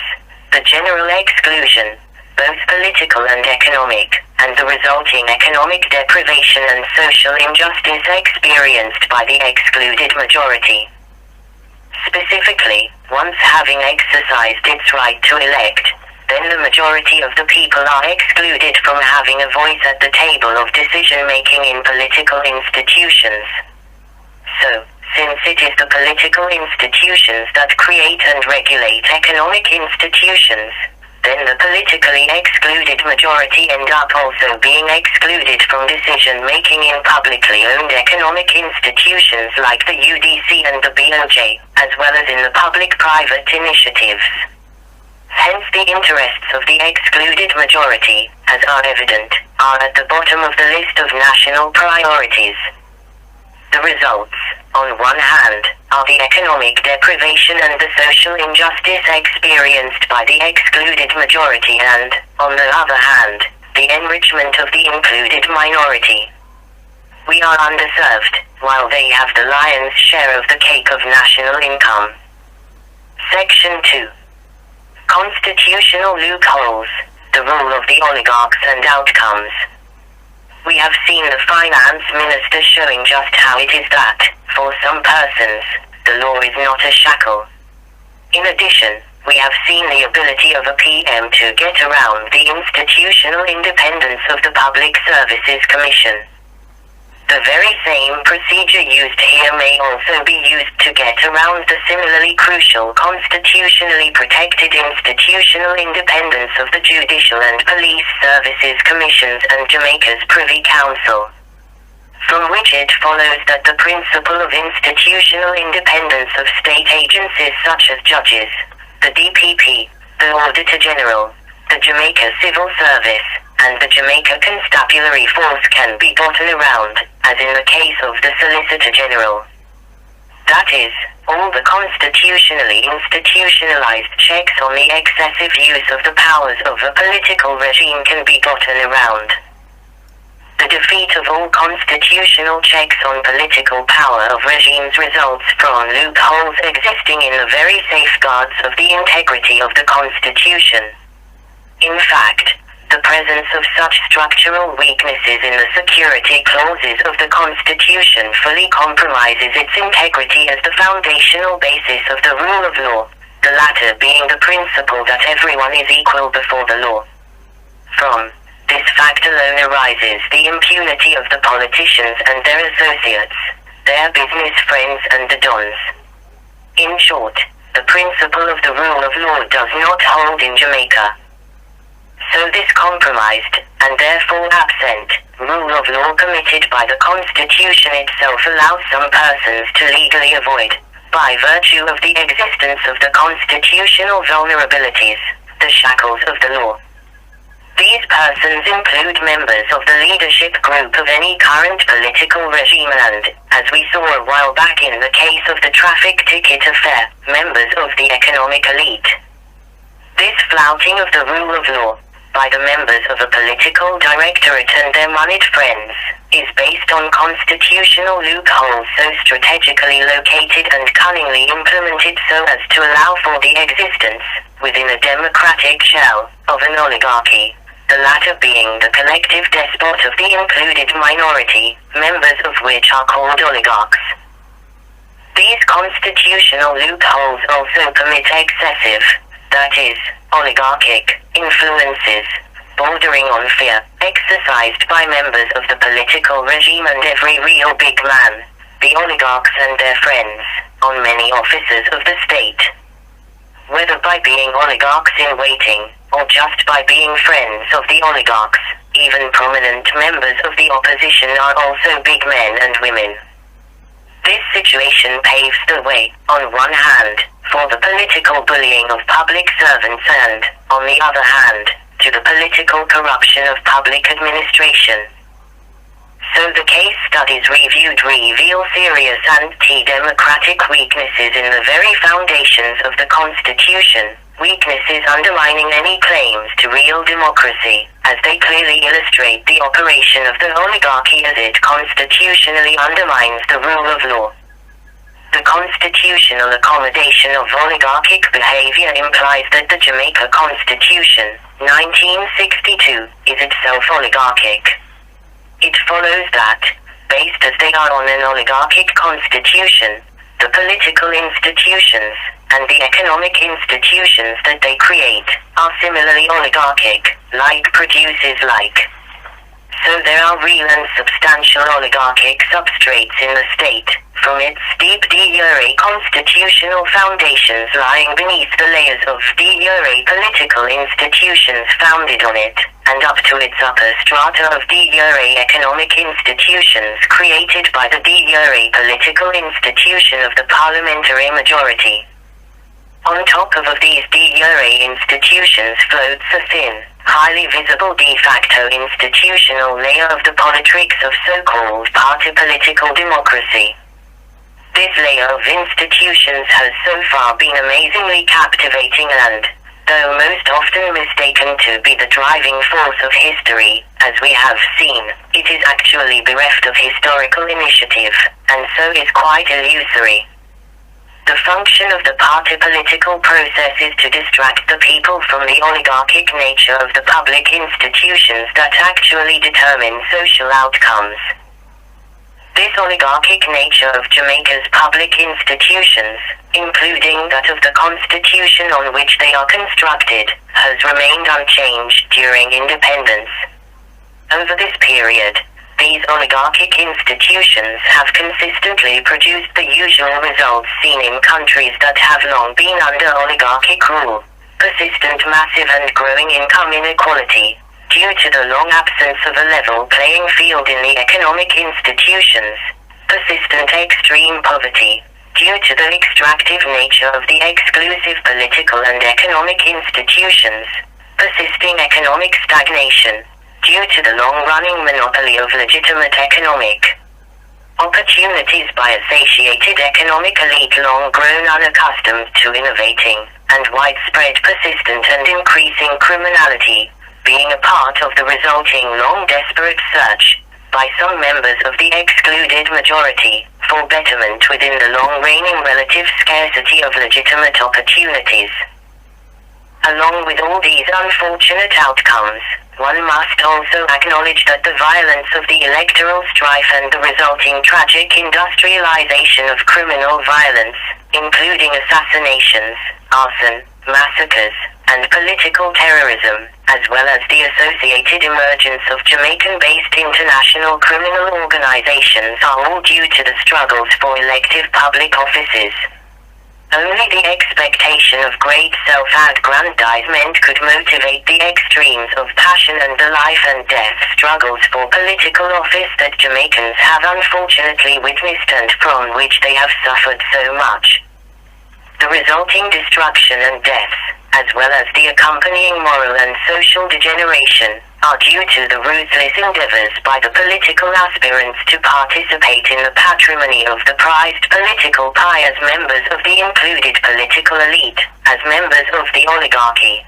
the general exclusion, both political and economic, and the resulting economic deprivation and social injustice experienced by the excluded majority. Specifically, once having exercised its right to elect, then the majority of the people are excluded from having a voice at the table of decision-making in political institutions. So, Since it is the political institutions that create and regulate economic institutions, then the politically excluded majority end up also being excluded from decision-making in publicly owned economic institutions like the UDC and the BOJ, as well as in the public-private initiatives. Hence the interests of the excluded majority, as are evident, are at the bottom of the list of national priorities. The results, on one hand, are the economic deprivation and the social injustice experienced by the excluded majority and, on the other hand, the enrichment of the included minority. We are underserved, while they have the lion's share of the cake of national income. Section 2. Constitutional loopholes, the role of the oligarchs and outcomes. We have seen the finance minister showing just how it is that, for some persons, the law is not a shackle. In addition, we have seen the ability of a PM to get around the institutional independence of the Public Services Commission. The very same procedure used here may also be used to get around the similarly crucial constitutionally protected institutional independence of the Judicial and Police Services Commissions and Jamaica's Privy Council. From which it follows that the principle of institutional independence of state agencies such as judges, the DPP, the Auditor General, the Jamaica Civil Service, and the Jamaica Constabulary Force can be gotten around, as in the case of the Solicitor General. That is, all the constitutionally institutionalized checks on the excessive use of the powers of a political regime can be gotten around. The defeat of all constitutional checks on political power of regimes results from loopholes existing in the very safeguards of the integrity of the Constitution. In fact, the presence of such structural weaknesses in the security clauses of the Constitution fully compromises its integrity as the foundational basis of the rule of law, the latter being the principle that everyone is equal before the law. From this fact alone arises the impunity of the politicians and their associates, their business friends and the dons. In short, the principle of the rule of law does not hold in Jamaica. So this compromised, and therefore absent, rule of law permitted by the Constitution itself allows some persons to legally avoid, by virtue of the existence of the constitutional vulnerabilities, the shackles of the law. These persons include members of the leadership group of any current political regime and, as we saw a while back in the case of the traffic ticket affair, members of the economic elite. This flouting of the rule of law, by the members of a political directorate and their moneyed friends, is based on constitutional loopholes so strategically located and cunningly implemented so as to allow for the existence, within a democratic shell, of an oligarchy, the latter being the collective despot of the included minority, members of which are called oligarchs. These constitutional loopholes also permit excessive, that is, oligarchic, influences, bordering on fear, exercised by members of the political regime and every real big man, the oligarchs and their friends, on many officers of the state. Whether by being oligarchs in waiting, or just by being friends of the oligarchs, even prominent members of the opposition are also big men and women. This situation paves the way, on one hand, for the political bullying of public servants and, on the other hand, to the political corruption of public administration. So the case studies reviewed reveal serious anti-democratic weaknesses in the very foundations of the Constitution, weaknesses undermining any claims to real democracy, as they clearly illustrate the operation of the oligarchy as it constitutionally undermines the rule of law. The constitutional accommodation of oligarchic behavior implies that the Jamaica Constitution, 1962, is itself oligarchic. It follows that, based as they are on an oligarchic constitution, the political institutions, and the economic institutions that they create, are similarly oligarchic, like produces like. So there are real and substantial oligarchic substrates in the state, from its deep de jure constitutional foundations lying beneath the layers of de jure political institutions founded on it, and up to its upper strata of de jure economic institutions created by the de jure political institution of the parliamentary majority. On top of these de jure institutions floats a thin, highly visible de facto institutional layer of the Polytricks of so-called party political democracy. This layer of institutions has so far been amazingly captivating and, though most often mistaken to be the driving force of history, as we have seen, it is actually bereft of historical initiative, and so is quite illusory. The function of the party political process is to distract the people from the oligarchic nature of the public institutions that actually determine social outcomes. This oligarchic nature of Jamaica's public institutions, including that of the constitution on which they are constructed, has remained unchanged during independence. Over this period, these oligarchic institutions have consistently produced the usual results seen in countries that have long been under oligarchic rule: persistent, massive and growing income inequality, due to the long absence of a level playing field in the economic institutions; persistent extreme poverty, due to the extractive nature of the exclusive political and economic institutions; persisting economic stagnation, due to the long-running monopoly of legitimate economic opportunities by a satiated economic elite long grown unaccustomed to innovating; and widespread, persistent and increasing criminality, being a part of the resulting long desperate search, by some members of the excluded majority, for betterment within the long-reigning relative scarcity of legitimate opportunities. Along with all these unfortunate outcomes, one must also acknowledge that the violence of the electoral strife and the resulting tragic industrialization of criminal violence, including assassinations, arson, massacres, and political terrorism, as well as the associated emergence of Jamaican-based international criminal organizations, are all due to the struggles for elective public offices. Only the expectation of great self-aggrandizement could motivate the extremes of passion and the life and death struggles for political office that Jamaicans have unfortunately witnessed and from which they have suffered so much. The resulting destruction and deaths, as well as the accompanying moral and social degeneration, are due to the ruthless endeavors by the political aspirants to participate in the patrimony of the prized political pie as members of the included political elite, as members of the oligarchy.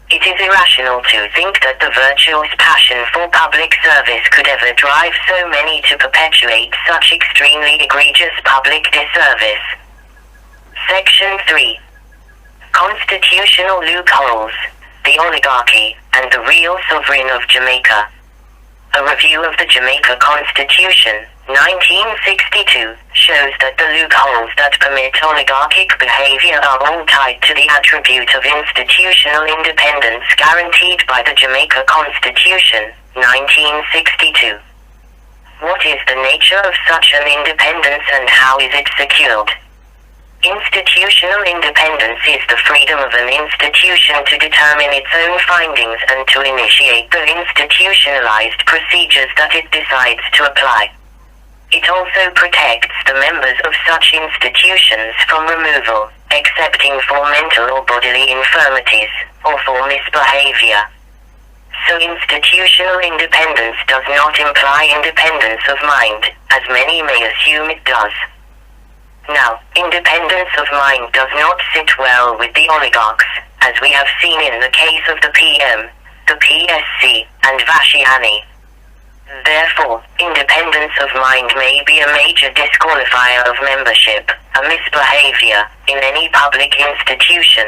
It is irrational to think that the virtuous passion for public service could ever drive so many to perpetuate such extremely egregious public disservice. Section 3. Constitutional loopholes, the oligarchy, and the real sovereign of Jamaica. A review of the Jamaica Constitution, 1962, shows that the loopholes that permit oligarchic behavior are all tied to the attribute of institutional independence guaranteed by the Jamaica Constitution, 1962. What is the nature of such an independence and how is it secured? Institutional independence is the freedom of an institution to determine its own findings and to initiate the institutionalized procedures that it decides to apply. It also protects the members of such institutions from removal, excepting for mental or bodily infirmities, or for misbehavior. So institutional independence does not imply independence of mind, as many may assume it does. Now, independence of mind does not sit well with the oligarchs, as we have seen in the case of the PM, the PSC, and Vashiani. Therefore, independence of mind may be a major disqualifier of membership, a misbehavior, in any public institution.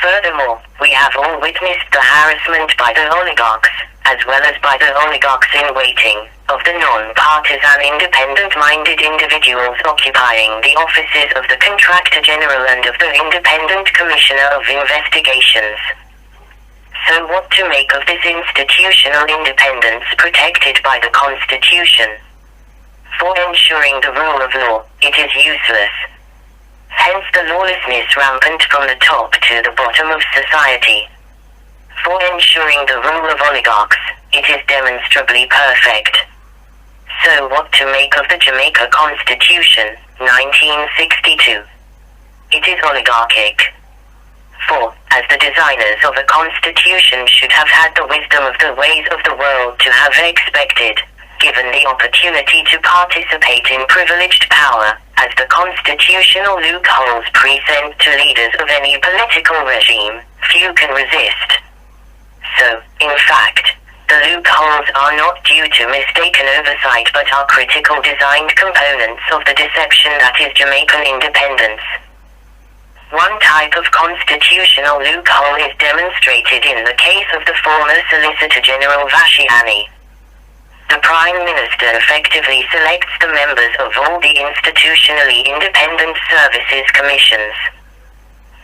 Furthermore, we have all witnessed the harassment by the oligarchs, as well as by the oligarchs in waiting, of the non-partisan independent-minded individuals occupying the offices of the Contractor General and of the Independent Commissioner of Investigations. So what to make of this institutional independence protected by the Constitution? For ensuring the rule of law, it is useless. Hence the lawlessness rampant from the top to the bottom of society. For ensuring the rule of oligarchs, it is demonstrably perfect. So what to make of the Jamaica Constitution, 1962? It is oligarchic. For, as the designers of a constitution should have had the wisdom of the ways of the world to have expected, given the opportunity to participate in privileged power, as the constitutional loopholes present to leaders of any political regime, few can resist. So, in fact, the loopholes are not due to mistaken oversight but are critical designed components of the deception that is Jamaican independence. One type of constitutional loophole is demonstrated in the case of the former Solicitor General Vashiani. The Prime Minister effectively selects the members of all the institutionally independent services commissions.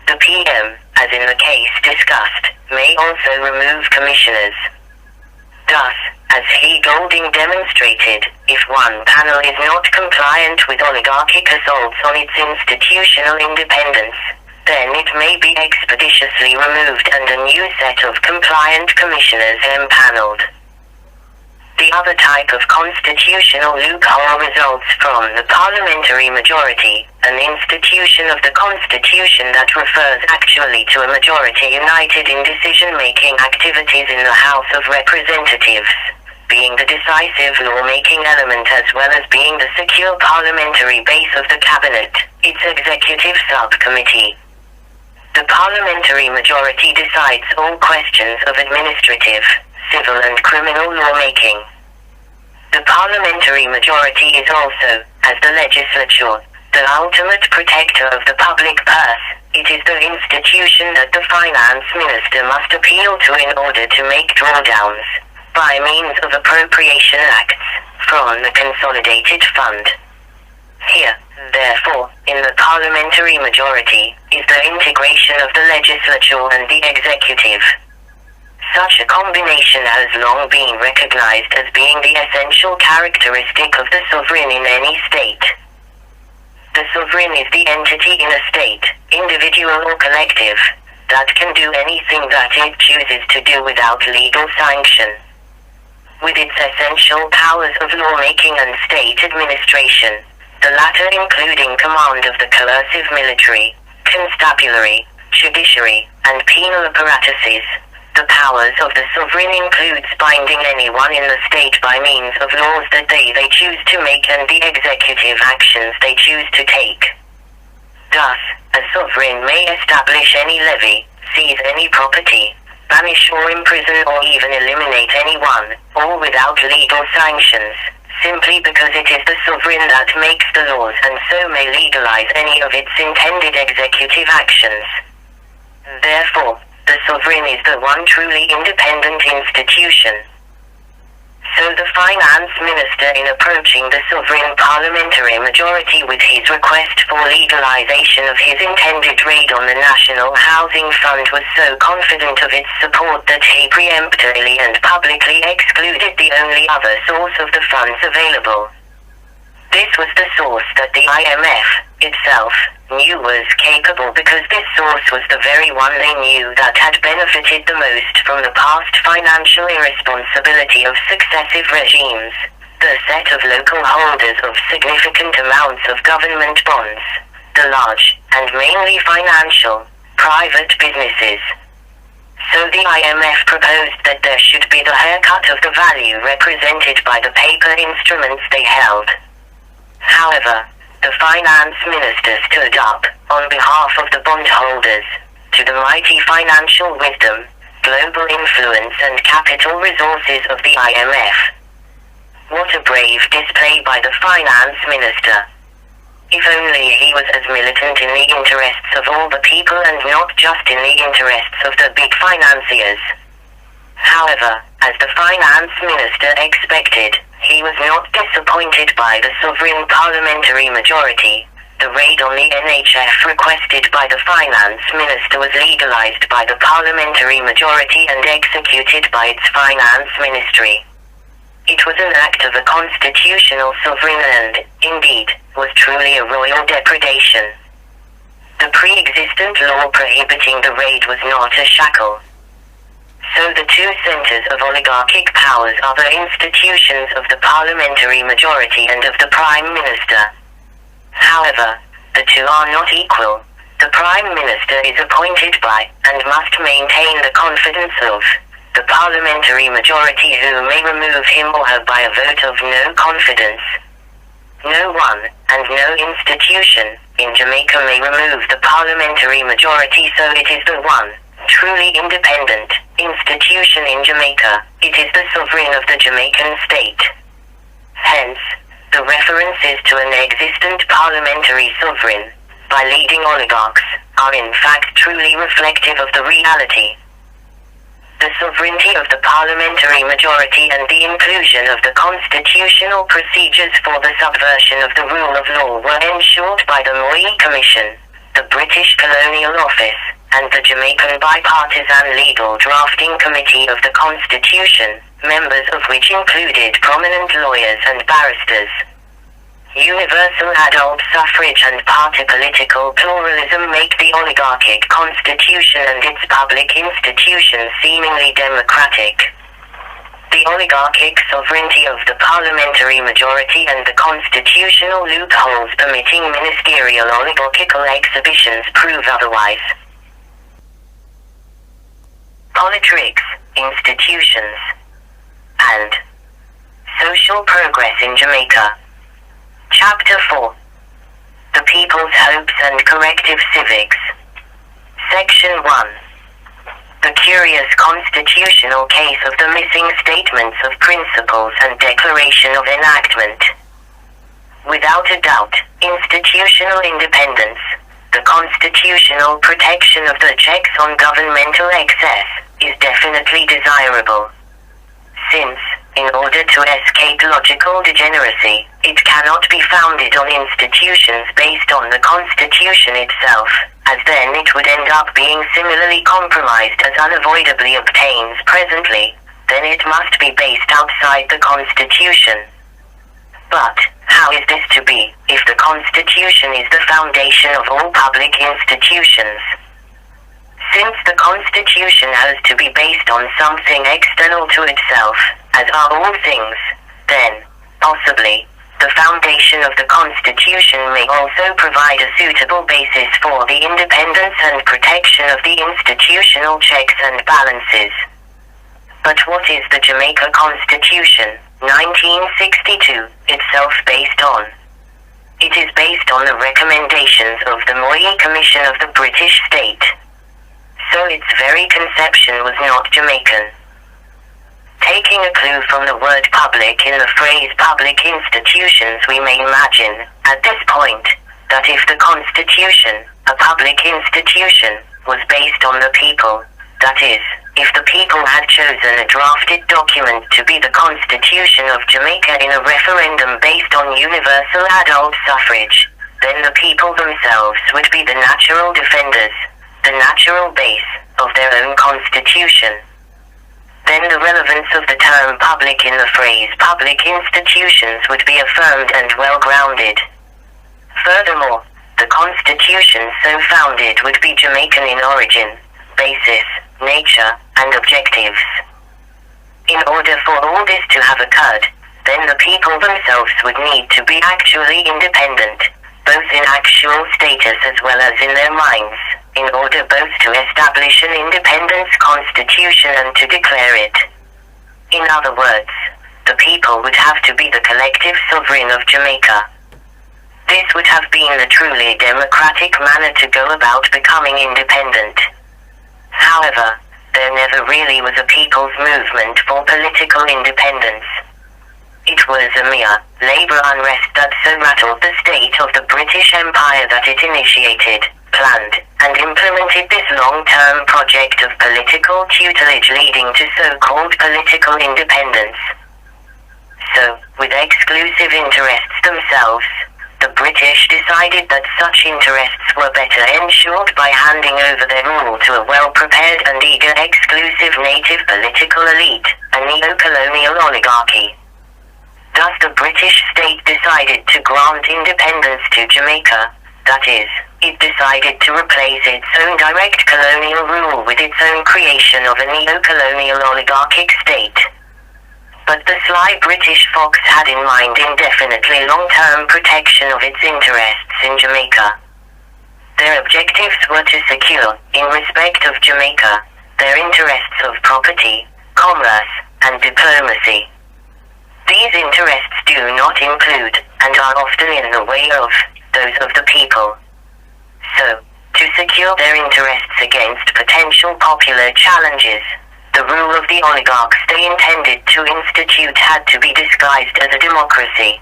The PM, as in the case discussed, may also remove commissioners. Thus, as he Golding demonstrated, if one panel is not compliant with oligarchic assaults on its institutional independence, then it may be expeditiously removed and a new set of compliant commissioners empaneled. The other type of constitutional loophole results from the parliamentary majority, an institution of the Constitution that refers actually to a majority united in decision-making activities in the House of Representatives, being the decisive law-making element as well as being the secure parliamentary base of the Cabinet, its executive subcommittee. The parliamentary majority decides all questions of administrative, civil and criminal lawmaking. The parliamentary majority is also, as the legislature, the ultimate protector of the public purse. It is the institution that the finance minister must appeal to in order to make drawdowns, by means of appropriation acts, from the consolidated fund. Here, therefore, in the parliamentary majority, is the integration of the legislature and the executive. Such a combination has long been recognized as being the essential characteristic of the sovereign in any state. The sovereign is the entity in a state, individual or collective, that can do anything that it chooses to do without legal sanction. With its essential powers of lawmaking and state administration, the latter including command of the coercive military, constabulary, judiciary, and penal apparatuses, the powers of the sovereign includes binding anyone in the state by means of laws that they choose to make and the executive actions they choose to take. Thus, a sovereign may establish any levy, seize any property, banish or imprison or even eliminate anyone, all without legal sanctions, simply because it is the sovereign that makes the laws and so may legalize any of its intended executive actions. Therefore, the sovereign is the one truly independent institution. So the finance minister, in approaching the sovereign parliamentary majority with his request for legalization of his intended raid on the National Housing Fund, was so confident of its support that he preemptively and publicly excluded the only other source of the funds available. This was the source that the IMF, itself, knew was capable, because this source was the very one they knew that had benefited the most from the past financial irresponsibility of successive regimes, the set of local holders of significant amounts of government bonds, the large, and mainly financial, private businesses. So the IMF proposed that there should be the haircut of the value represented by the paper instruments they held. However, the finance minister stood up, on behalf of the bondholders, to the mighty financial wisdom, global influence and capital resources of the IMF. What a brave display by the finance minister! If only he was as militant in the interests of all the people and not just in the interests of the big financiers. However, as the finance minister expected, he was not disappointed by the sovereign parliamentary majority, The raid on the NHF requested by the finance minister was legalized by the parliamentary majority and executed by its finance ministry. It was an act of a constitutional sovereign and, indeed, was truly a royal depredation. The pre-existent law prohibiting the raid was not a shackle. So the two centers of oligarchic powers are the institutions of the parliamentary majority and of the Prime Minister. However, the two are not equal. The Prime Minister is appointed by, and must maintain the confidence of, the parliamentary majority, who may remove him or her by a vote of no confidence. No one, and no institution, in Jamaica may remove the parliamentary majority, so it is the one, truly independent, institution in Jamaica. It is the sovereign of the Jamaican state. Hence, the references to an existent parliamentary sovereign, by leading oligarchs, are in fact truly reflective of the reality. The sovereignty of the parliamentary majority and the inclusion of the constitutional procedures for the subversion of the rule of law were ensured by the Moy Commission, the British Colonial Office, and the Jamaican Bipartisan Legal Drafting Committee of the Constitution, members of which included prominent lawyers and barristers. Universal adult suffrage and party political pluralism make the oligarchic constitution and its public institutions seemingly democratic. The oligarchic sovereignty of the parliamentary majority and the constitutional loopholes permitting ministerial oligarchical exhibitions prove otherwise. Polytricks, institutions, and social progress in Jamaica. Chapter 4. The People's Hopes and Corrective Civics. Section 1. The curious constitutional case of the missing statements of principles and declaration of enactment. Without a doubt, institutional independence, the constitutional protection of the checks on governmental excess, is definitely desirable. Since, in order to escape logical degeneracy, it cannot be founded on institutions based on the Constitution itself, as then it would end up being similarly compromised as unavoidably obtains presently, then it must be based outside the Constitution. But, how is this to be, if the Constitution is the foundation of all public institutions? Since the Constitution has to be based on something external to itself, as are all things, then, possibly, the foundation of the Constitution may also provide a suitable basis for the independence and protection of the institutional checks and balances. But what is the Jamaica Constitution, 1962, itself based on? It is based on the recommendations of the Moy Commission of the British state. So its very conception was not Jamaican. Taking a clue from the word public in the phrase public institutions, we may imagine, at this point, that if the Constitution, a public institution, was based on the people, that is, if the people had chosen a drafted document to be the Constitution of Jamaica in a referendum based on universal adult suffrage, then the people themselves would be the natural defenders, the natural base, of their own constitution. Then the relevance of the term public in the phrase public institutions would be affirmed and well grounded. Furthermore, the constitution so founded would be Jamaican in origin, basis, nature, and objectives. In order for all this to have occurred, then the people themselves would need to be actually independent, both in actual status as well as in their minds, in order both to establish an independence constitution and to declare it. In other words, the people would have to be the collective sovereign of Jamaica. This would have been the truly democratic manner to go about becoming independent. However, there never really was a people's movement for political independence. It was a mere labor unrest that so rattled the state of the British Empire that it initiated, planned, and implemented this long-term project of political tutelage leading to so-called political independence. So, with exclusive interests themselves, The British decided that such interests were better ensured by handing over their rule to a well-prepared and eager exclusive native political elite, a neo-colonial oligarchy. Thus the British state decided to grant independence to Jamaica, that is, it decided to replace its own direct colonial rule with its own creation of a neo-colonial oligarchic state. But the sly British fox had in mind indefinitely long-term protection of its interests in Jamaica. Their objectives were to secure, in respect of Jamaica, their interests of property, commerce, and diplomacy. These interests do not include, and are often in the way of, those of the people. So, to secure their interests against potential popular challenges, the rule of the oligarchs they intended to institute had to be disguised as a democracy.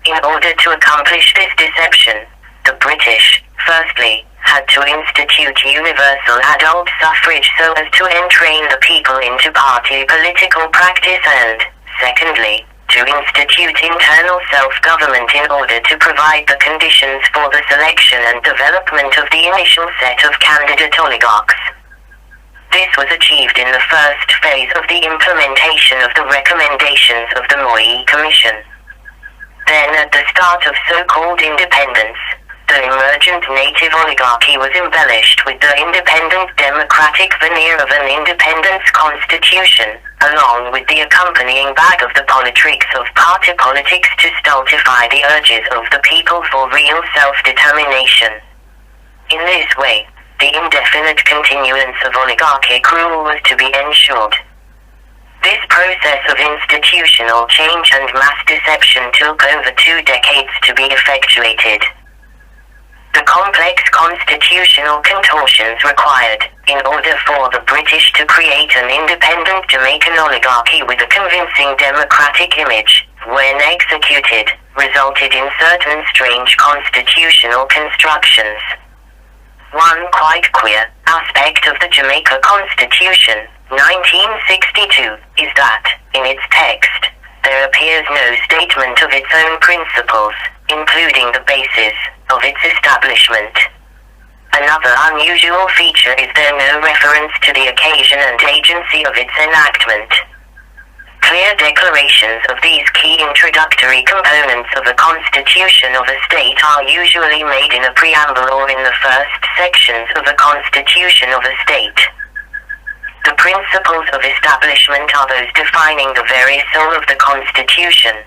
In order to accomplish this deception, the British, firstly, had to institute universal adult suffrage so as to entrain the people into party political practice and, secondly, to institute internal self-government in order to provide the conditions for the selection and development of the initial set of candidate oligarchs. This was achieved in the first phase of the implementation of the recommendations of the Moy Commission. Then at the start of so-called independence, the emergent native oligarchy was embellished with the independent democratic veneer of an independence constitution, along with the accompanying bag of the Polytricks of party politics to stultify the urges of the people for real self-determination. In this way, the indefinite continuance of oligarchic rule was to be ensured. This process of institutional change and mass deception took over 2 decades to be effectuated. The complex constitutional contortions required, in order for the British to create an independent Jamaican oligarchy with a convincing democratic image, when executed, resulted in certain strange constitutional constructions. One quite queer aspect of the Jamaica Constitution, 1962, is that, in its text, there appears no statement of its own principles, including the basis of its establishment. Another unusual feature is there no reference to the occasion and agency of its enactment. Clear declarations of these key introductory components of a constitution of a state are usually made in a preamble or in the first sections of a constitution of a state. The principles of establishment are those defining the very soul of the constitution.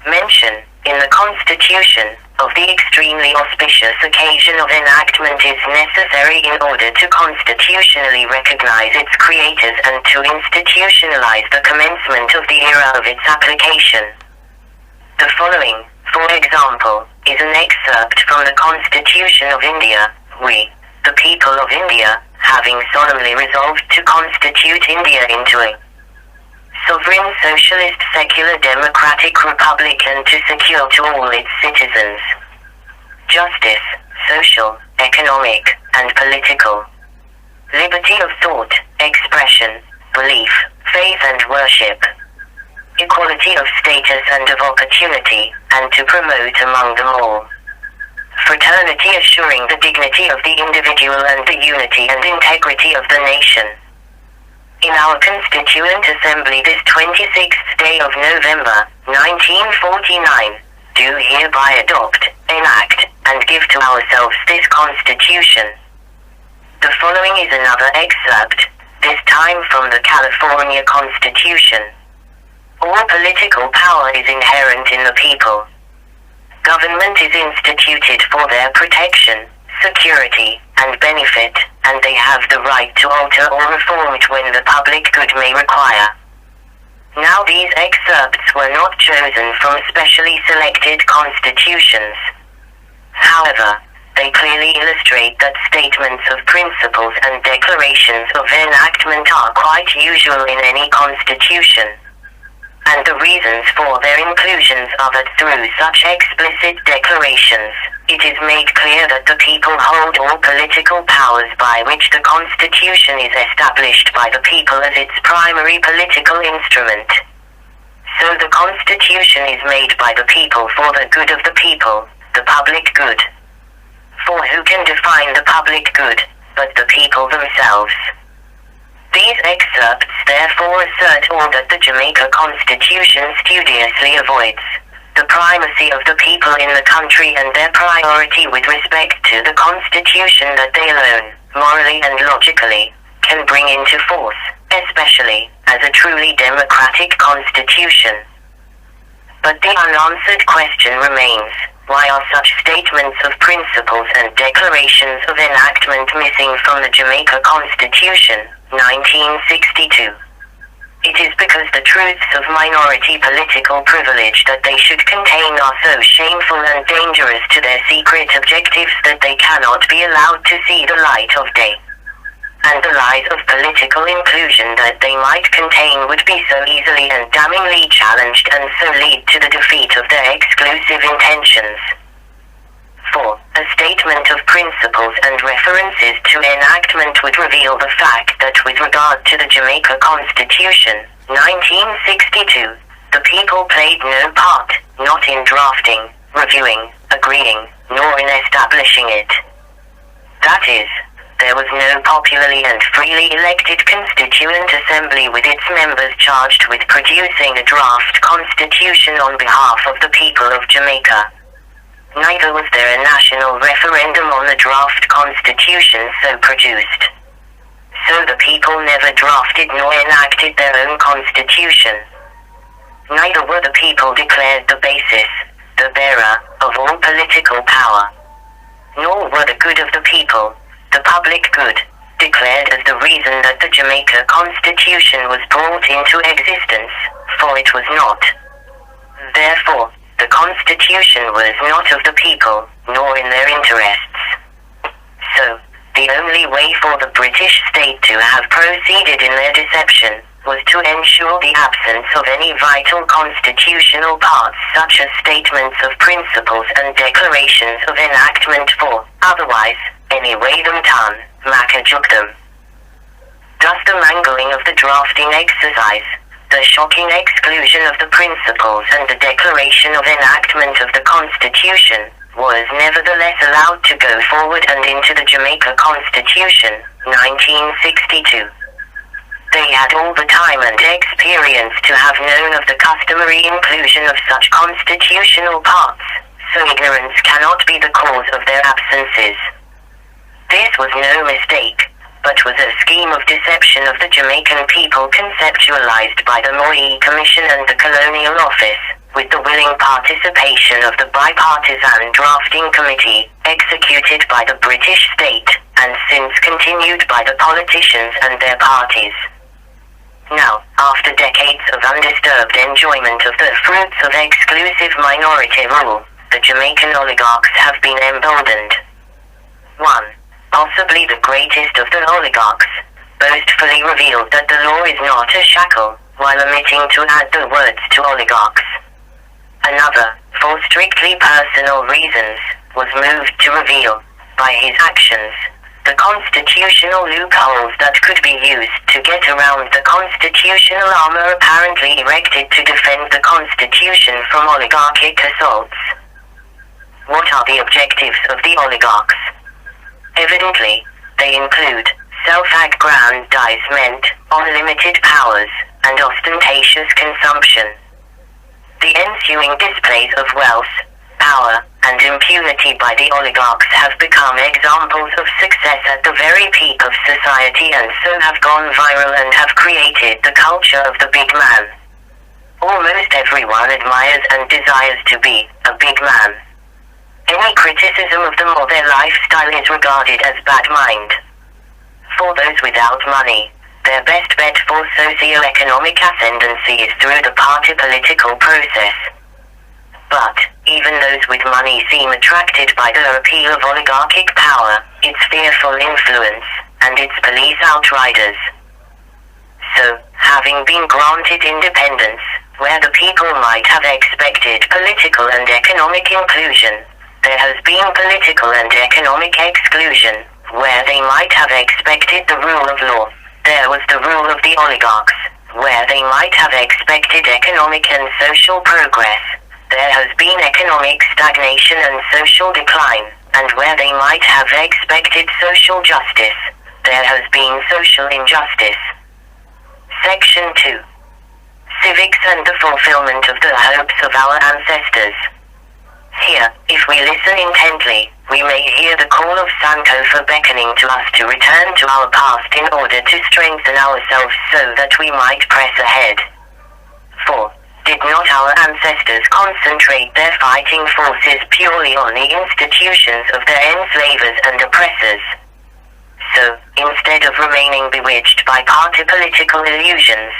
Mention, in the constitution, of the extremely auspicious occasion of enactment is necessary in order to constitutionally recognize its creators and to institutionalize the commencement of the era of its application. The following, for example, is an excerpt from the Constitution of India. We, the people of India, having solemnly resolved to constitute India into a sovereign socialist secular democratic republic and to secure to all its citizens justice, social, economic, and political liberty of thought, expression, belief, faith and worship, equality of status and of opportunity, and to promote among them all fraternity, assuring the dignity of the individual and the unity and integrity of the nation. In our Constituent Assembly this 26th day of November, 1949, do hereby adopt, enact, and give to ourselves this Constitution. The following is another excerpt, this time from the California Constitution. All political power is inherent in the people. Government is instituted for their protection, security, and benefit, and they have the right to alter or reform it when the public good may require. Now these excerpts were not chosen from specially selected constitutions. However, they clearly illustrate that statements of principles and declarations of enactment are quite usual in any constitution. And the reasons for their inclusions are that through such explicit declarations, it is made clear that the people hold all political powers by which the Constitution is established by the people as its primary political instrument. So the Constitution is made by the people for the good of the people, the public good. For who can define the public good, but the people themselves? These excerpts therefore assert all that the Jamaica Constitution studiously avoids: the primacy of the people in the country and their priority with respect to the Constitution that they alone, morally and logically, can bring into force, especially as a truly democratic constitution. But the unanswered question remains: why are such statements of principles and declarations of enactment missing from the Jamaica Constitution, 1962? It is because the truths of minority political privilege that they should contain are so shameful and dangerous to their secret objectives that they cannot be allowed to see the light of day. And the lies of political inclusion that they might contain would be so easily and damningly challenged and so lead to the defeat of their exclusive intentions. 4. A statement of principles and references to enactment would reveal the fact that with regard to the Jamaica Constitution, 1962, the people played no part, not in drafting, reviewing, agreeing, nor in establishing it. That is, there was no popularly and freely elected constituent assembly with its members charged with producing a draft constitution on behalf of the people of Jamaica. Neither was there a national referendum on the draft constitution so produced. So the people never drafted nor enacted their own constitution. Neither were the people declared the basis, the bearer, of all political power. Nor were the good of the people, the public good, declared as the reason that the Jamaica Constitution was brought into existence, for it was not. Therefore, the Constitution was not of the people, nor in their interests. So, the only way for the British state to have proceeded in their deception was to ensure the absence of any vital constitutional parts such as statements of principles and declarations of enactment, for, otherwise, any way them tan, macajuk them. Thus the mangling of the drafting exercise, the shocking exclusion of the principles and the declaration of enactment of the Constitution, was nevertheless allowed to go forward and into the Jamaica Constitution, 1962. They had all the time and experience to have known of the customary inclusion of such constitutional parts, so ignorance cannot be the cause of their absences. This was no mistake, but was a scheme of deception of the Jamaican people conceptualized by the Moy Commission and the Colonial Office, with the willing participation of the bipartisan drafting committee, executed by the British state, and since continued by the politicians and their parties. Now, after decades of undisturbed enjoyment of the fruits of exclusive minority rule, the Jamaican oligarchs have been emboldened. 1. Possibly the greatest of the oligarchs, boastfully revealed that the law is not a shackle, while omitting to add the words to oligarchs. Another, for strictly personal reasons, was moved to reveal, by his actions, the constitutional loopholes that could be used to get around the constitutional armor apparently erected to defend the Constitution from oligarchic assaults. What are the objectives of the oligarchs? Evidently, they include self-aggrandizement, unlimited powers, and ostentatious consumption. The ensuing displays of wealth, power, and impunity by the oligarchs have become examples of success at the very peak of society and so have gone viral and have created the culture of the big man. Almost everyone admires and desires to be a big man. Any criticism of them or their lifestyle is regarded as bad mind. For those without money, their best bet for socio-economic ascendancy is through the party political process. But, even those with money seem attracted by the appeal of oligarchic power, its fearful influence, and its police outriders. So, having been granted independence, where the people might have expected political and economic inclusion, there has been political and economic exclusion, where they might have expected the rule of law. There was the rule of the oligarchs, where they might have expected economic and social progress, there has been economic stagnation and social decline, and where they might have expected social justice, there has been social injustice. Section 2. Civics and the fulfillment of the hopes of our ancestors. Here, if we listen intently, we may hear the call of Santo for beckoning to us to return to our past in order to strengthen ourselves so that we might press ahead. For, did not our ancestors concentrate their fighting forces purely on the institutions of their enslavers and oppressors? So, instead of remaining bewitched by party political illusions,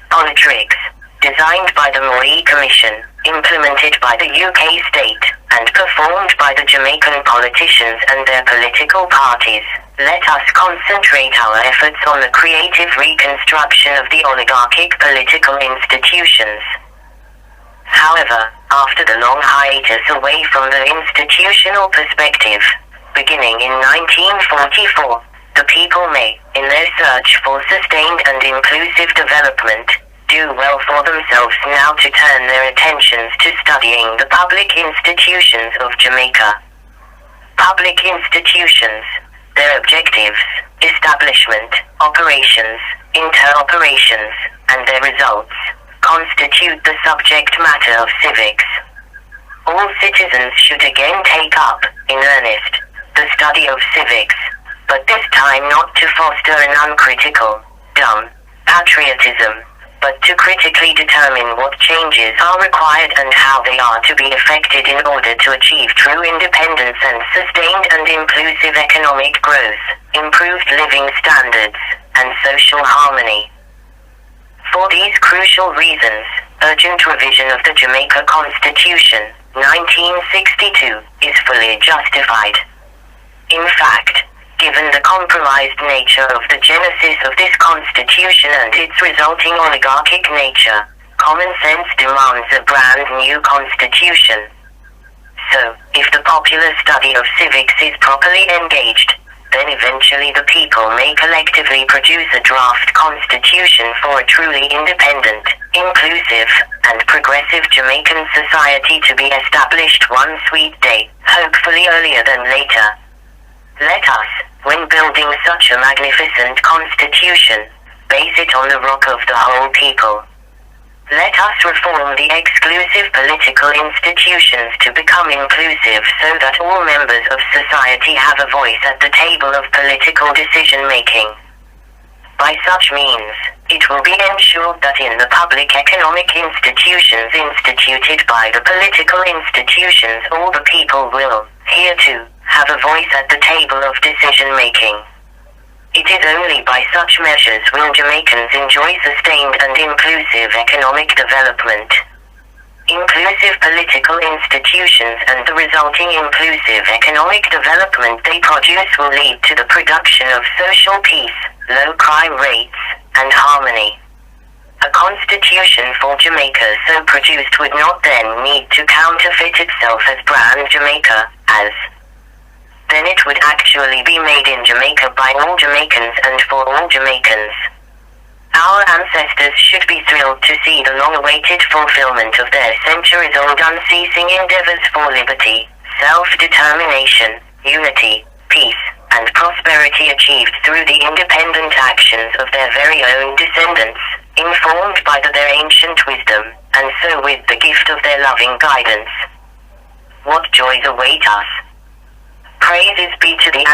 Polytricks, designed by the Moray Commission, implemented by the UK state, and performed by the Jamaican politicians and their political parties, let us concentrate our efforts on the creative reconstruction of the oligarchic political institutions. However, after the long hiatus away from the institutional perspective, beginning in 1944, the people may, in their search for sustained and inclusive development, do well for themselves now to turn their attentions to studying the public institutions of Jamaica. Public institutions, their objectives, establishment, operations, interoperations, and their results, constitute the subject matter of civics. All citizens should again take up, in earnest, the study of civics, but this time not to foster an uncritical, dumb, patriotism, but to critically determine what changes are required and how they are to be effected in order to achieve true independence and sustained and inclusive economic growth, improved living standards, and social harmony. For these crucial reasons, urgent revision of the Jamaica Constitution, 1962, is fully justified. In fact, given the compromised nature of the genesis of this constitution and its resulting oligarchic nature, common sense demands a brand new constitution. So, if the popular study of civics is properly engaged, then eventually the people may collectively produce a draft constitution for a truly independent, inclusive, and progressive Jamaican society to be established one sweet day, hopefully earlier than later. Let us, when building such a magnificent constitution, base it on the rock of the whole people. Let us reform the exclusive political institutions to become inclusive so that all members of society have a voice at the table of political decision-making. By such means, it will be ensured that in the public economic institutions instituted by the political institutions all the people will, hereto, have a voice at the table of decision-making. It is only by such measures will Jamaicans enjoy sustained and inclusive economic development. Inclusive political institutions and the resulting inclusive economic development they produce will lead to the production of social peace, low crime rates, and harmony. A constitution for Jamaica so produced would not then need to counterfeit itself as brand Jamaica, as then it would actually be made in Jamaica by all Jamaicans and for all Jamaicans. Our ancestors should be thrilled to see the long-awaited fulfillment of their centuries-old unceasing endeavors for liberty, self-determination, unity, peace, and prosperity achieved through the independent actions of their very own descendants, informed by their ancient wisdom, and so with the gift of their loving guidance. What joys await us! Praises be to the